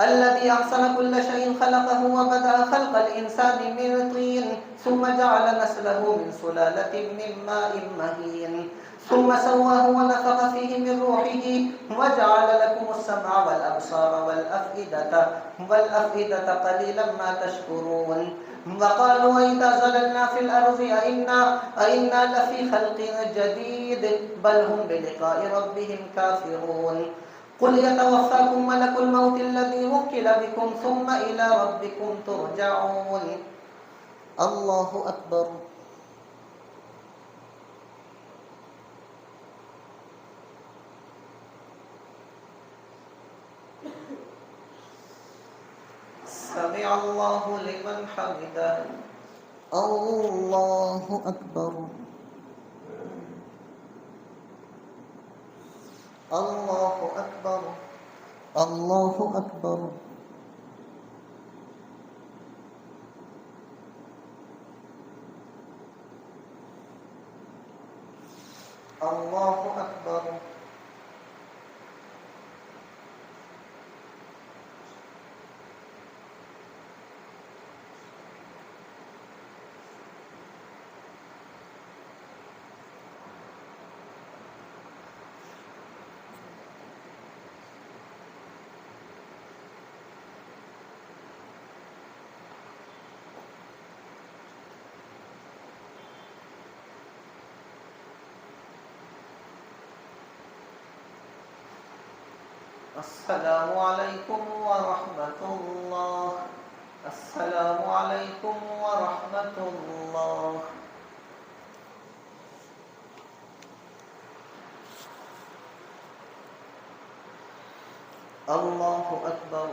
Speaker 1: الذي أحسن كل شيء خلقه وبدأ خلق الإنسان من طين ثم جعل نسله من سلالة من ماء مهين ثم سواه ونفخ فيه من روحه وجعل لكم السمع والأبصار والأفئدة قليلا ما تشكرون. وقالوا أئذا زللنا في الأرض أئنا لفي خلق جديد بل هم بلقاء ربهم كافرون. قل يتوفاكم ملك الموت الذي وكل بكم ثم إلى ربكم ترجعون. الله أكبر. سمع الله لمن حمده. الله أكبر. الله أكبر. الله أكبر. الله أكبر. السلام عليكم ورحمة الله. السلام عليكم ورحمة الله. الله أكبر.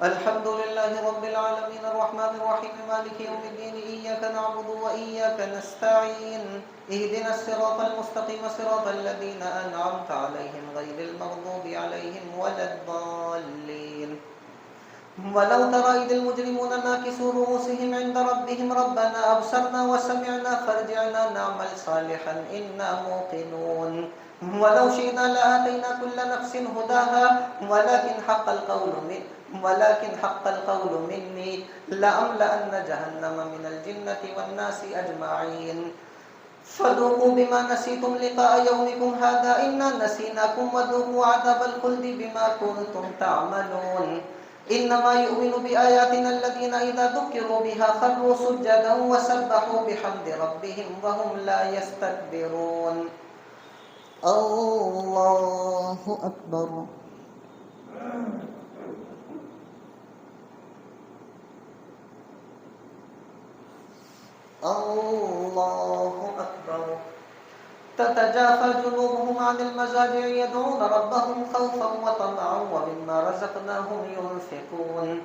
Speaker 1: الحمد لله رب العالمين الرحمن الرحيم مالك يوم الدين إياك نعبد وإياك نستعين اهدنا الصراط المستقيم صراط الذين أنعمت عليهم غير المغضوب عليهم ولا الضالين. ولو ترى إذ المجرمون ناكسوا رؤوسهم عند ربهم ربنا أبصرنا وسمعنا فارجعنا نعمل صالحا إنا موقنون. ولو شئنا لآتينا كل نفس هداها ولكن حق القول مني لأملأن جهنم من الجنة والناس أجمعين. فذوقوا بما نسيتم لقاء يومكم هذا إنا نسيناكم وذوقوا عذاب الخلد بما كنتم تعملون. إنما يؤمن بآياتنا الذين إذا ذكروا بها خروا سجدا وسبحوا بحمد ربهم وهم لا يستكبرون. الله أكبر. الله أكبر. تتجافى جنوبهم عن المضاجع يدعون ربهم خوفا وطمعا ومما رزقناهم ينفقون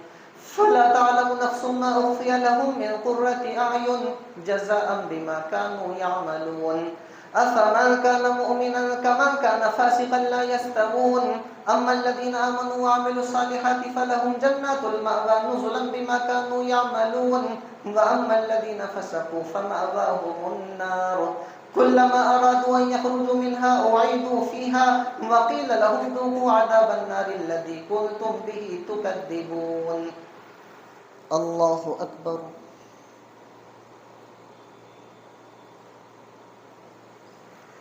Speaker 1: فلا تعلم نفس ما أخفي لهم من قرة أعين جزاء بما كانوا يعملون أفمن كان مؤمنا كمن كان فاسقا لا يستوون أما الذين آمنوا وعملوا الصالحات فلهم جنات المأوى نزلا بما كانوا يعملون وأما الذين فسقوا فمأواهم النار كلما أرادوا أن يخرجوا منها أعيدوا فيها وقيل لهم ذوقوا عذاب النار الذي كنتم به تكذبون الله أكبر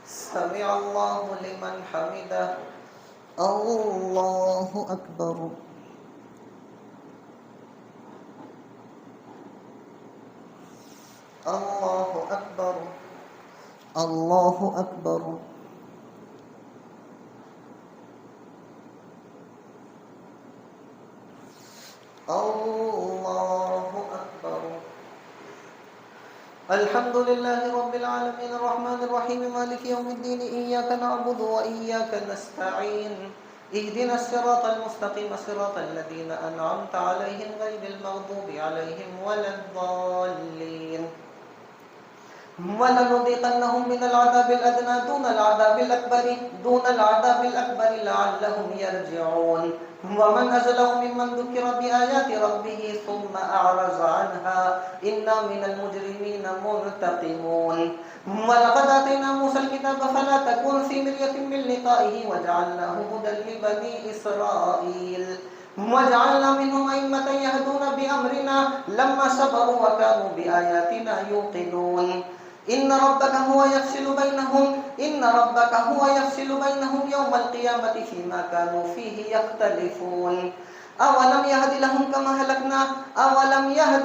Speaker 1: سمع الله لمن حمده الله أكبر الله أكبر الله أكبر الله أكبر الحمد لله رب العالمين الرحمن الرحيم مالك يوم الدين إياك نعبد وإياك نستعين اهدنا الصراط المستقيم صراط الذين أنعمت عليهم غير المغضوب عليهم ولا الضالين ولنذيقنهم من العذاب الأدنى دون العذاب الأكبر لعلهم يرجعون ومن أظلم ممن ذكر بآيات ربه ثم أعرض عنها إنا من المجرمين منتقمون ولقد آتينا موسى الكتاب فلا تكن في مرية من لقائه وجعلناه هدى لبني إسرائيل وجعلنا منهم أئمة يهدون بأمرنا لما صبروا وكانوا بآياتنا يوقنون إن ربك هو يفصل بينهم يوم القيامة فيما كانوا فيه يختلفون أولم يهد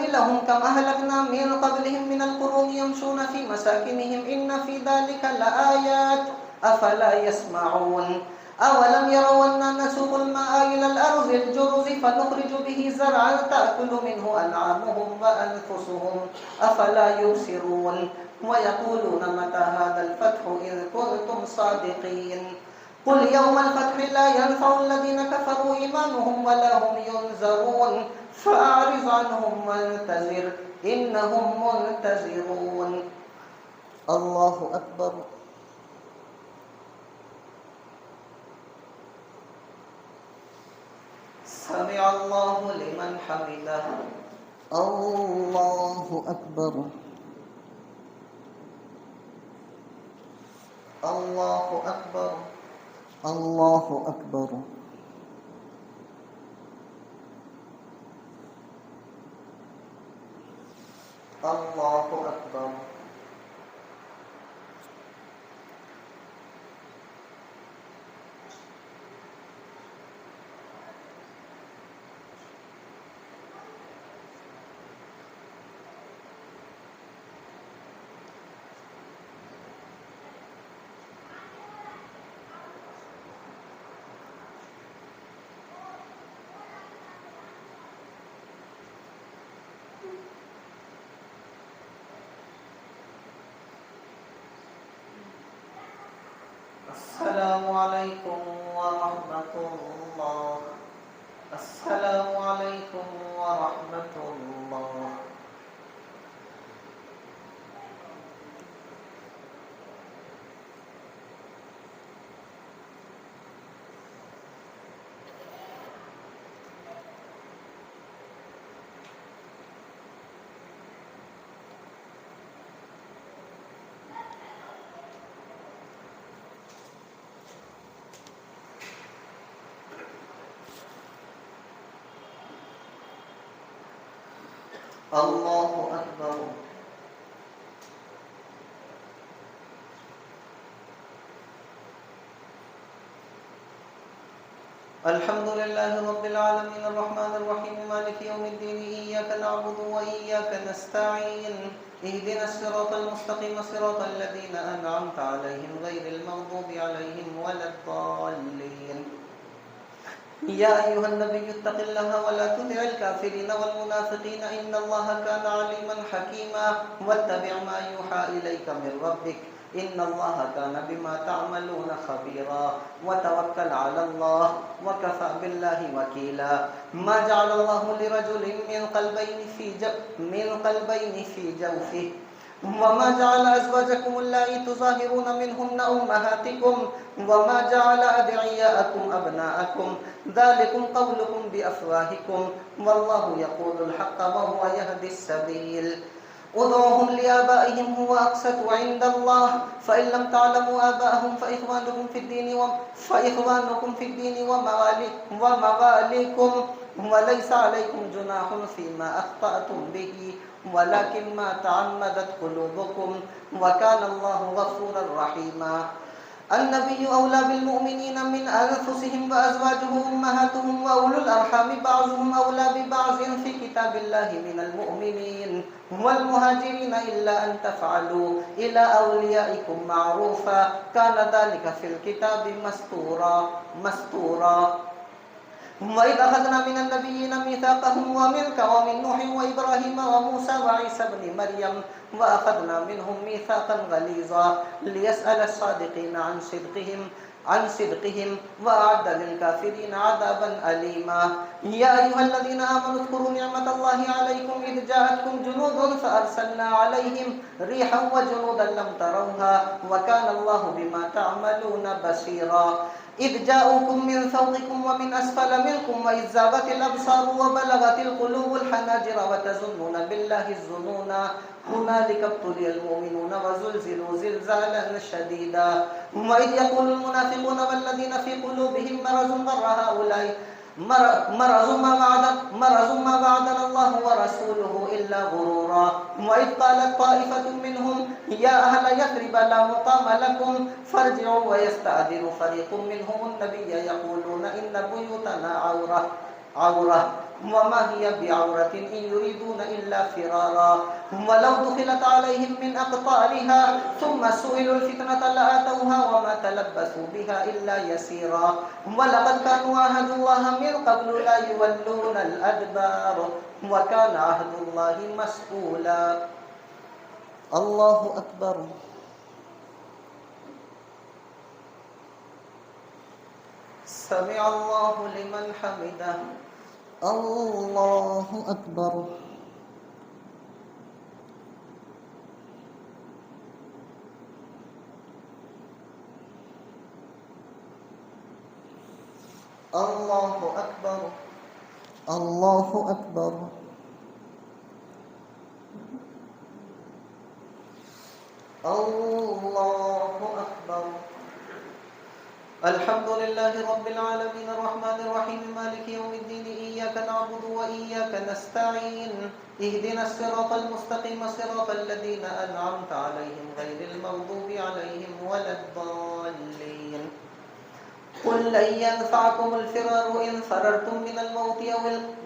Speaker 1: لهم كما هلكنا من قبلهم من القرون يمشون في مساكنهم إن في ذلك لآيات أفلا يسمعون أولم يروا أننا نسوق الماء إلى الأرض الجرز فنخرج به زرعا تأكل منه أنعامهم وأنفسهم أفلا يبصرون ويقولون متى هذا الفتح إن كنتم صادقين قل يوم الفتح لا ينفع الذين كفروا إيمانهم ولا هم ينذرون فأعرض عنهم وانتظر إنهم منتظرون الله أكبر سمع الله لمن حمده الله أكبر الله أكبر الله أكبر الله أكبر السلام عليكم ورحمة الله السلام عليكم ورحمة الله الله أكبر الحمد لله رب العالمين الرحمن الرحيم مالك يوم الدين إياك نعبد وإياك نستعين اهدنا الصراط المستقيم صراط الذين أنعمت عليهم غير المغضوب عليهم ولا الضالين يا أيها النبي اتق الله ولا تطع الكافرين والمنافقين إن الله كان عليما حكيما واتبع ما يوحى إليك من ربك إن الله كان بما تعملون خبيرا وتوكل على الله وكفى بالله وكيلا ما جعل الله لرجل من قلبين في جوفه وما جعل أزواجكم اللائي تظاهرون منهن أمهاتكم وما جعل أدعياءكم أبناءكم ذلكم قولكم بأفواهكم والله يقول الحق وهو يهدي السبيل ادعوهم لآبائهم هو أقسط عند الله فإن لم تعلموا آباءهم فإخوانكم في الدين ومواليكم وليس عليكم جناح فيما أخطأتم به ولكن ما تعمدت قلوبكم وكان الله غفورا رحيما النبي أولى بالمؤمنين من أنفسهم وأزواجه أمهاتهم وأولو الأرحام بعضهم أولى ببعض في كتاب الله من المؤمنين والمهاجرين إلا أن تفعلوا إلى أوليائكم معروفا كان ذلك في الكتاب مسطورا وإذ أخذنا من النبيين ميثاقهم ومنك ومن نوح وإبراهيم وموسى وعيسى بن مريم وأخذنا منهم ميثاقا غليظا ليسأل الصادقين عن صدقهم وأعد للكافرين عذابا أليما يا أيها الذين آمنوا اذكروا نعمة الله عليكم إذ جاءتكم جنود فأرسلنا عليهم ريحا وجنودا لم تروها وكان الله بما تعملون بصيرا إذ جاءوكم من فوقكم ومن أسفل منكم وإذ زاغت الأبصار وبلغت القلوب الحناجر وتظنون بالله الظنونا هنالك ابتلي المؤمنون وزلزلوا زلزالا شديدا وإذ يقول المنافقون والذين في قلوبهم مرض غر هؤلاء مرض ما وعدنا الله ورسوله إلا غرورا وإذ قالت طائفة منهم يا أهل يثرب لا مقام لكم فارجعوا ويستأذن فريق منهم النبي يقولون إن بيوتنا عورة وما هي بعورة إن يريدون إلا فرارا ولو دخلت عليهم من أقطارها ثم سئلوا الفتنة لآتوها وما تلبثوا بها إلا يسيرا ولقد كانوا عاهدوا الله من قبل لا يولون الأدبار وكان عهد الله مسؤولا الله أكبر سمع الله لمن حمده الله أكبر الله أكبر الله أكبر الله أكبر الحمد لله رب العالمين الرحمن الرحيم مالك يوم الدين إياك نعبد وإياك نستعين اهدنا الصراط المستقيم صراط الذين أنعمت عليهم غير المغضوب عليهم ولا الضالين قل لن ينفعكم الفرار إن فررتم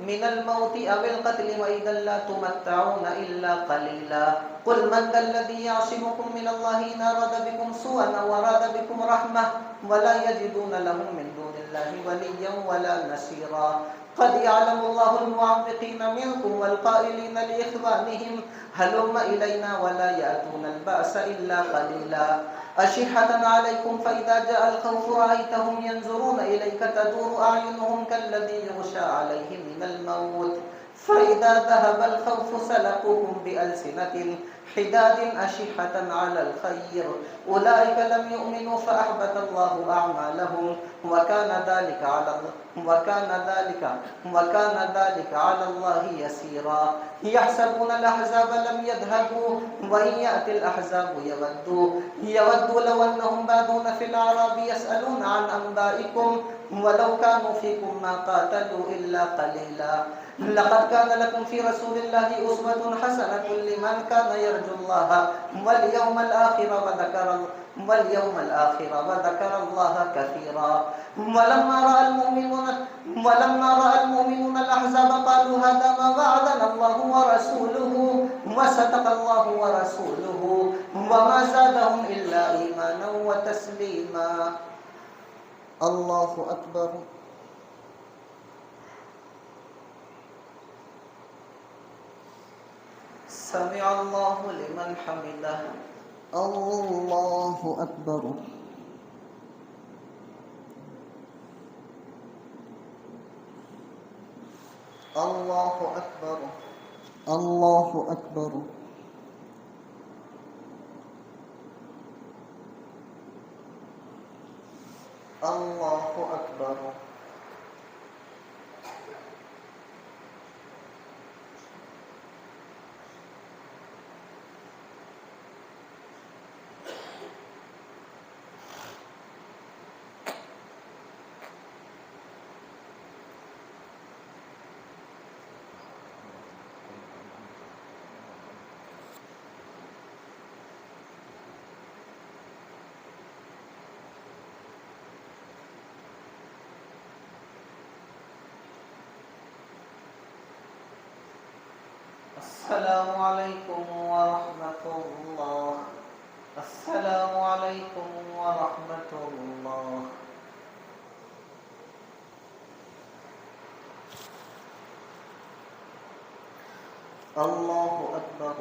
Speaker 1: من الموت أو القتل وإذا لا تمتعون إلا قليلا قل من ذا الذي يعصمكم من الله إن أراد بكم سوءا أو أراد بكم رحمة ولا يجدون لهم من دون الله وليا ولا نصيرا قد يعلم الله المعوقين منكم والقائلين لإخوانهم هلم إلينا ولا يأتون البأس إلا قليلا أشحة عليكم فإذا جاء الخوف رأيتهم ينظرون إليك تدور أعينهم كالذي يغشى عليه من الموت فإذا ذهب الخوف سلقوكم بألسنة حداد أشحة على الخير أولئك لم يؤمنوا فأحبط الله أعمالهم وكان ذلك على الله يسيرا يحسبون الأحزاب لم يذهبوا وإن يأتي الأحزاب يودوا لو أنهم بادون في الأعراب يسألون عن أنبائكم ولو كانوا فيكم ما قاتلوا إلا قليلا لقد كان لكم في رسول الله أسوة حسنة لمن كان يرجو الله واليوم الآخر وذكر الله كثيرا ولما رأى المؤمنون الأحزاب قالوا هذا ما وعدنا الله ورسوله وصدق الله ورسوله وما زادهم إلا إيمانا وتسليما الله أكبر سمع الله لمن حمده الله أكبر. الله أكبر. الله أكبر. الله أكبر. السلام عليكم ورحمة الله. السلام عليكم ورحمة الله. الله أكبر.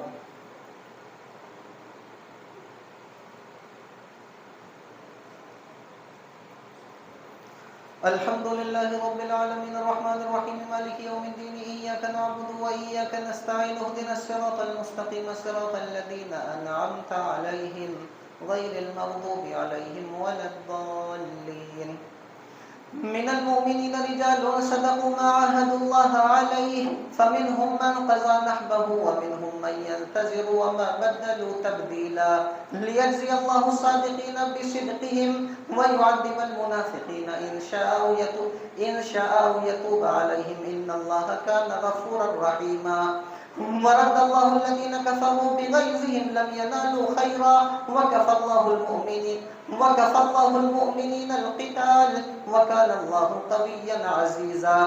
Speaker 1: الحمد لله رب العالمين الرحمن الرحيم مالك يوم الدين إياك نعبد وإياك نستعين اهدنا الصراط المستقيم صراط الذين أنعمت عليهم غير المغضوب عليهم ولا الضالين. من المؤمنين رجال صدقوا ما عاهدوا الله عليه فمنهم من قضى نحبه ومنهم من ينتظر وما بدلوا تبديلا ليجزي الله الصادقين بصدقهم ويعذب المنافقين إن شاء أو يتوب عليهم إن الله كان غفورا رحيما. ورد الله الذين كفروا بغيظهم لم ينالوا خيرا وكفى الله المؤمنين القتال وكان الله قويا عزيزا.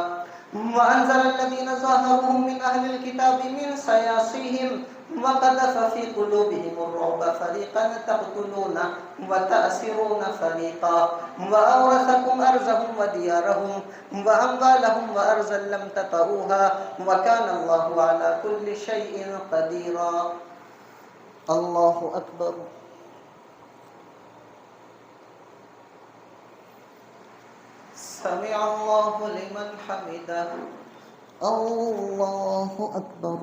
Speaker 1: وأنزل الذين ظاهروهم من أهل الكتاب من صياصيهم وقذف في قلوبهم الرعب فريقا تقتلون وتأسرون فريقا وأورثكم أرضهم وديارهم وأموالهم وأرضا لم تطئوها وكان الله على كل شيء قديرا. الله أكبر. سمع الله لمن حمده. الله أكبر.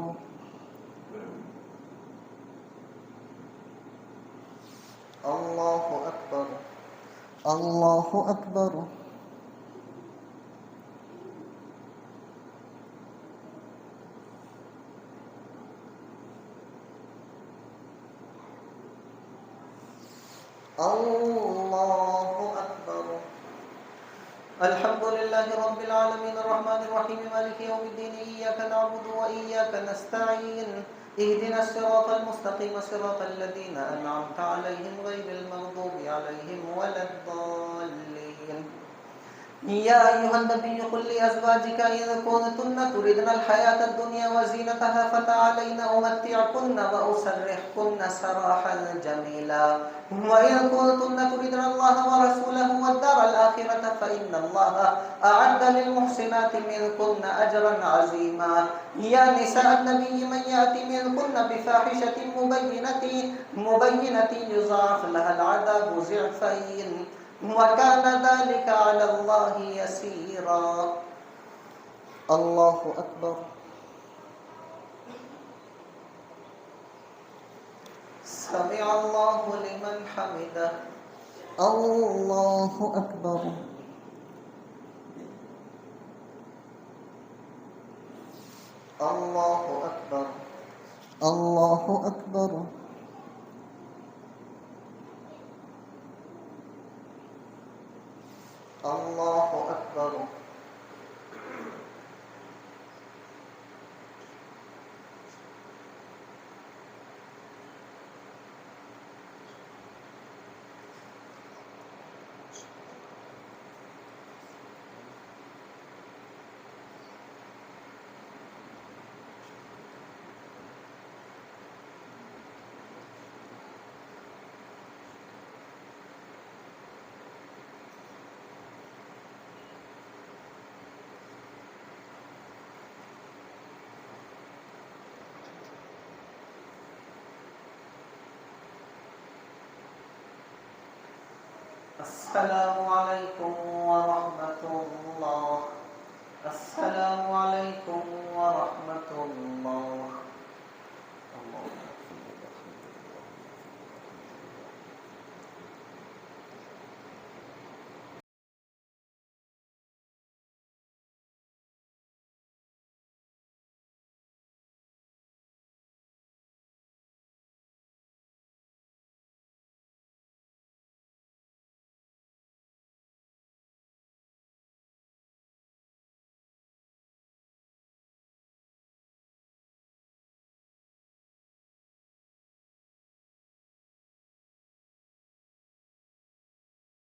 Speaker 1: الله أكبر. الله أكبر. الله أكبر. الحمد لله رب العالمين الرحمن الرحيم مالك يوم الدين إياك نعبد وإياك نستعين اهدنا الصراط المستقيم صراط الذين أنعمت عليهم غير المغضوب عليهم ولا الضالين. يا أيها النبي قل لأزواجك إذا كنتن تردن الحياة الدنيا وزينتها فتعالين أمتعكن وأسرحكن سراحا جميلا. وإن كنتن تردن الله ورسوله والدار الآخرة فإن الله أعد للمحسنات منكن أجرا عظيما. يا نساء النبي من يأت منكن بفاحشة مبينة يضاعف لها العذاب ضعفين وكان ذلك على الله يسيرا. الله أكبر. سمع الله لمن حمده. الله أكبر. الله أكبر. الله أكبر. الله أكبر. السلام عليكم ورحمة الله. السلام عليكم ورحمة الله.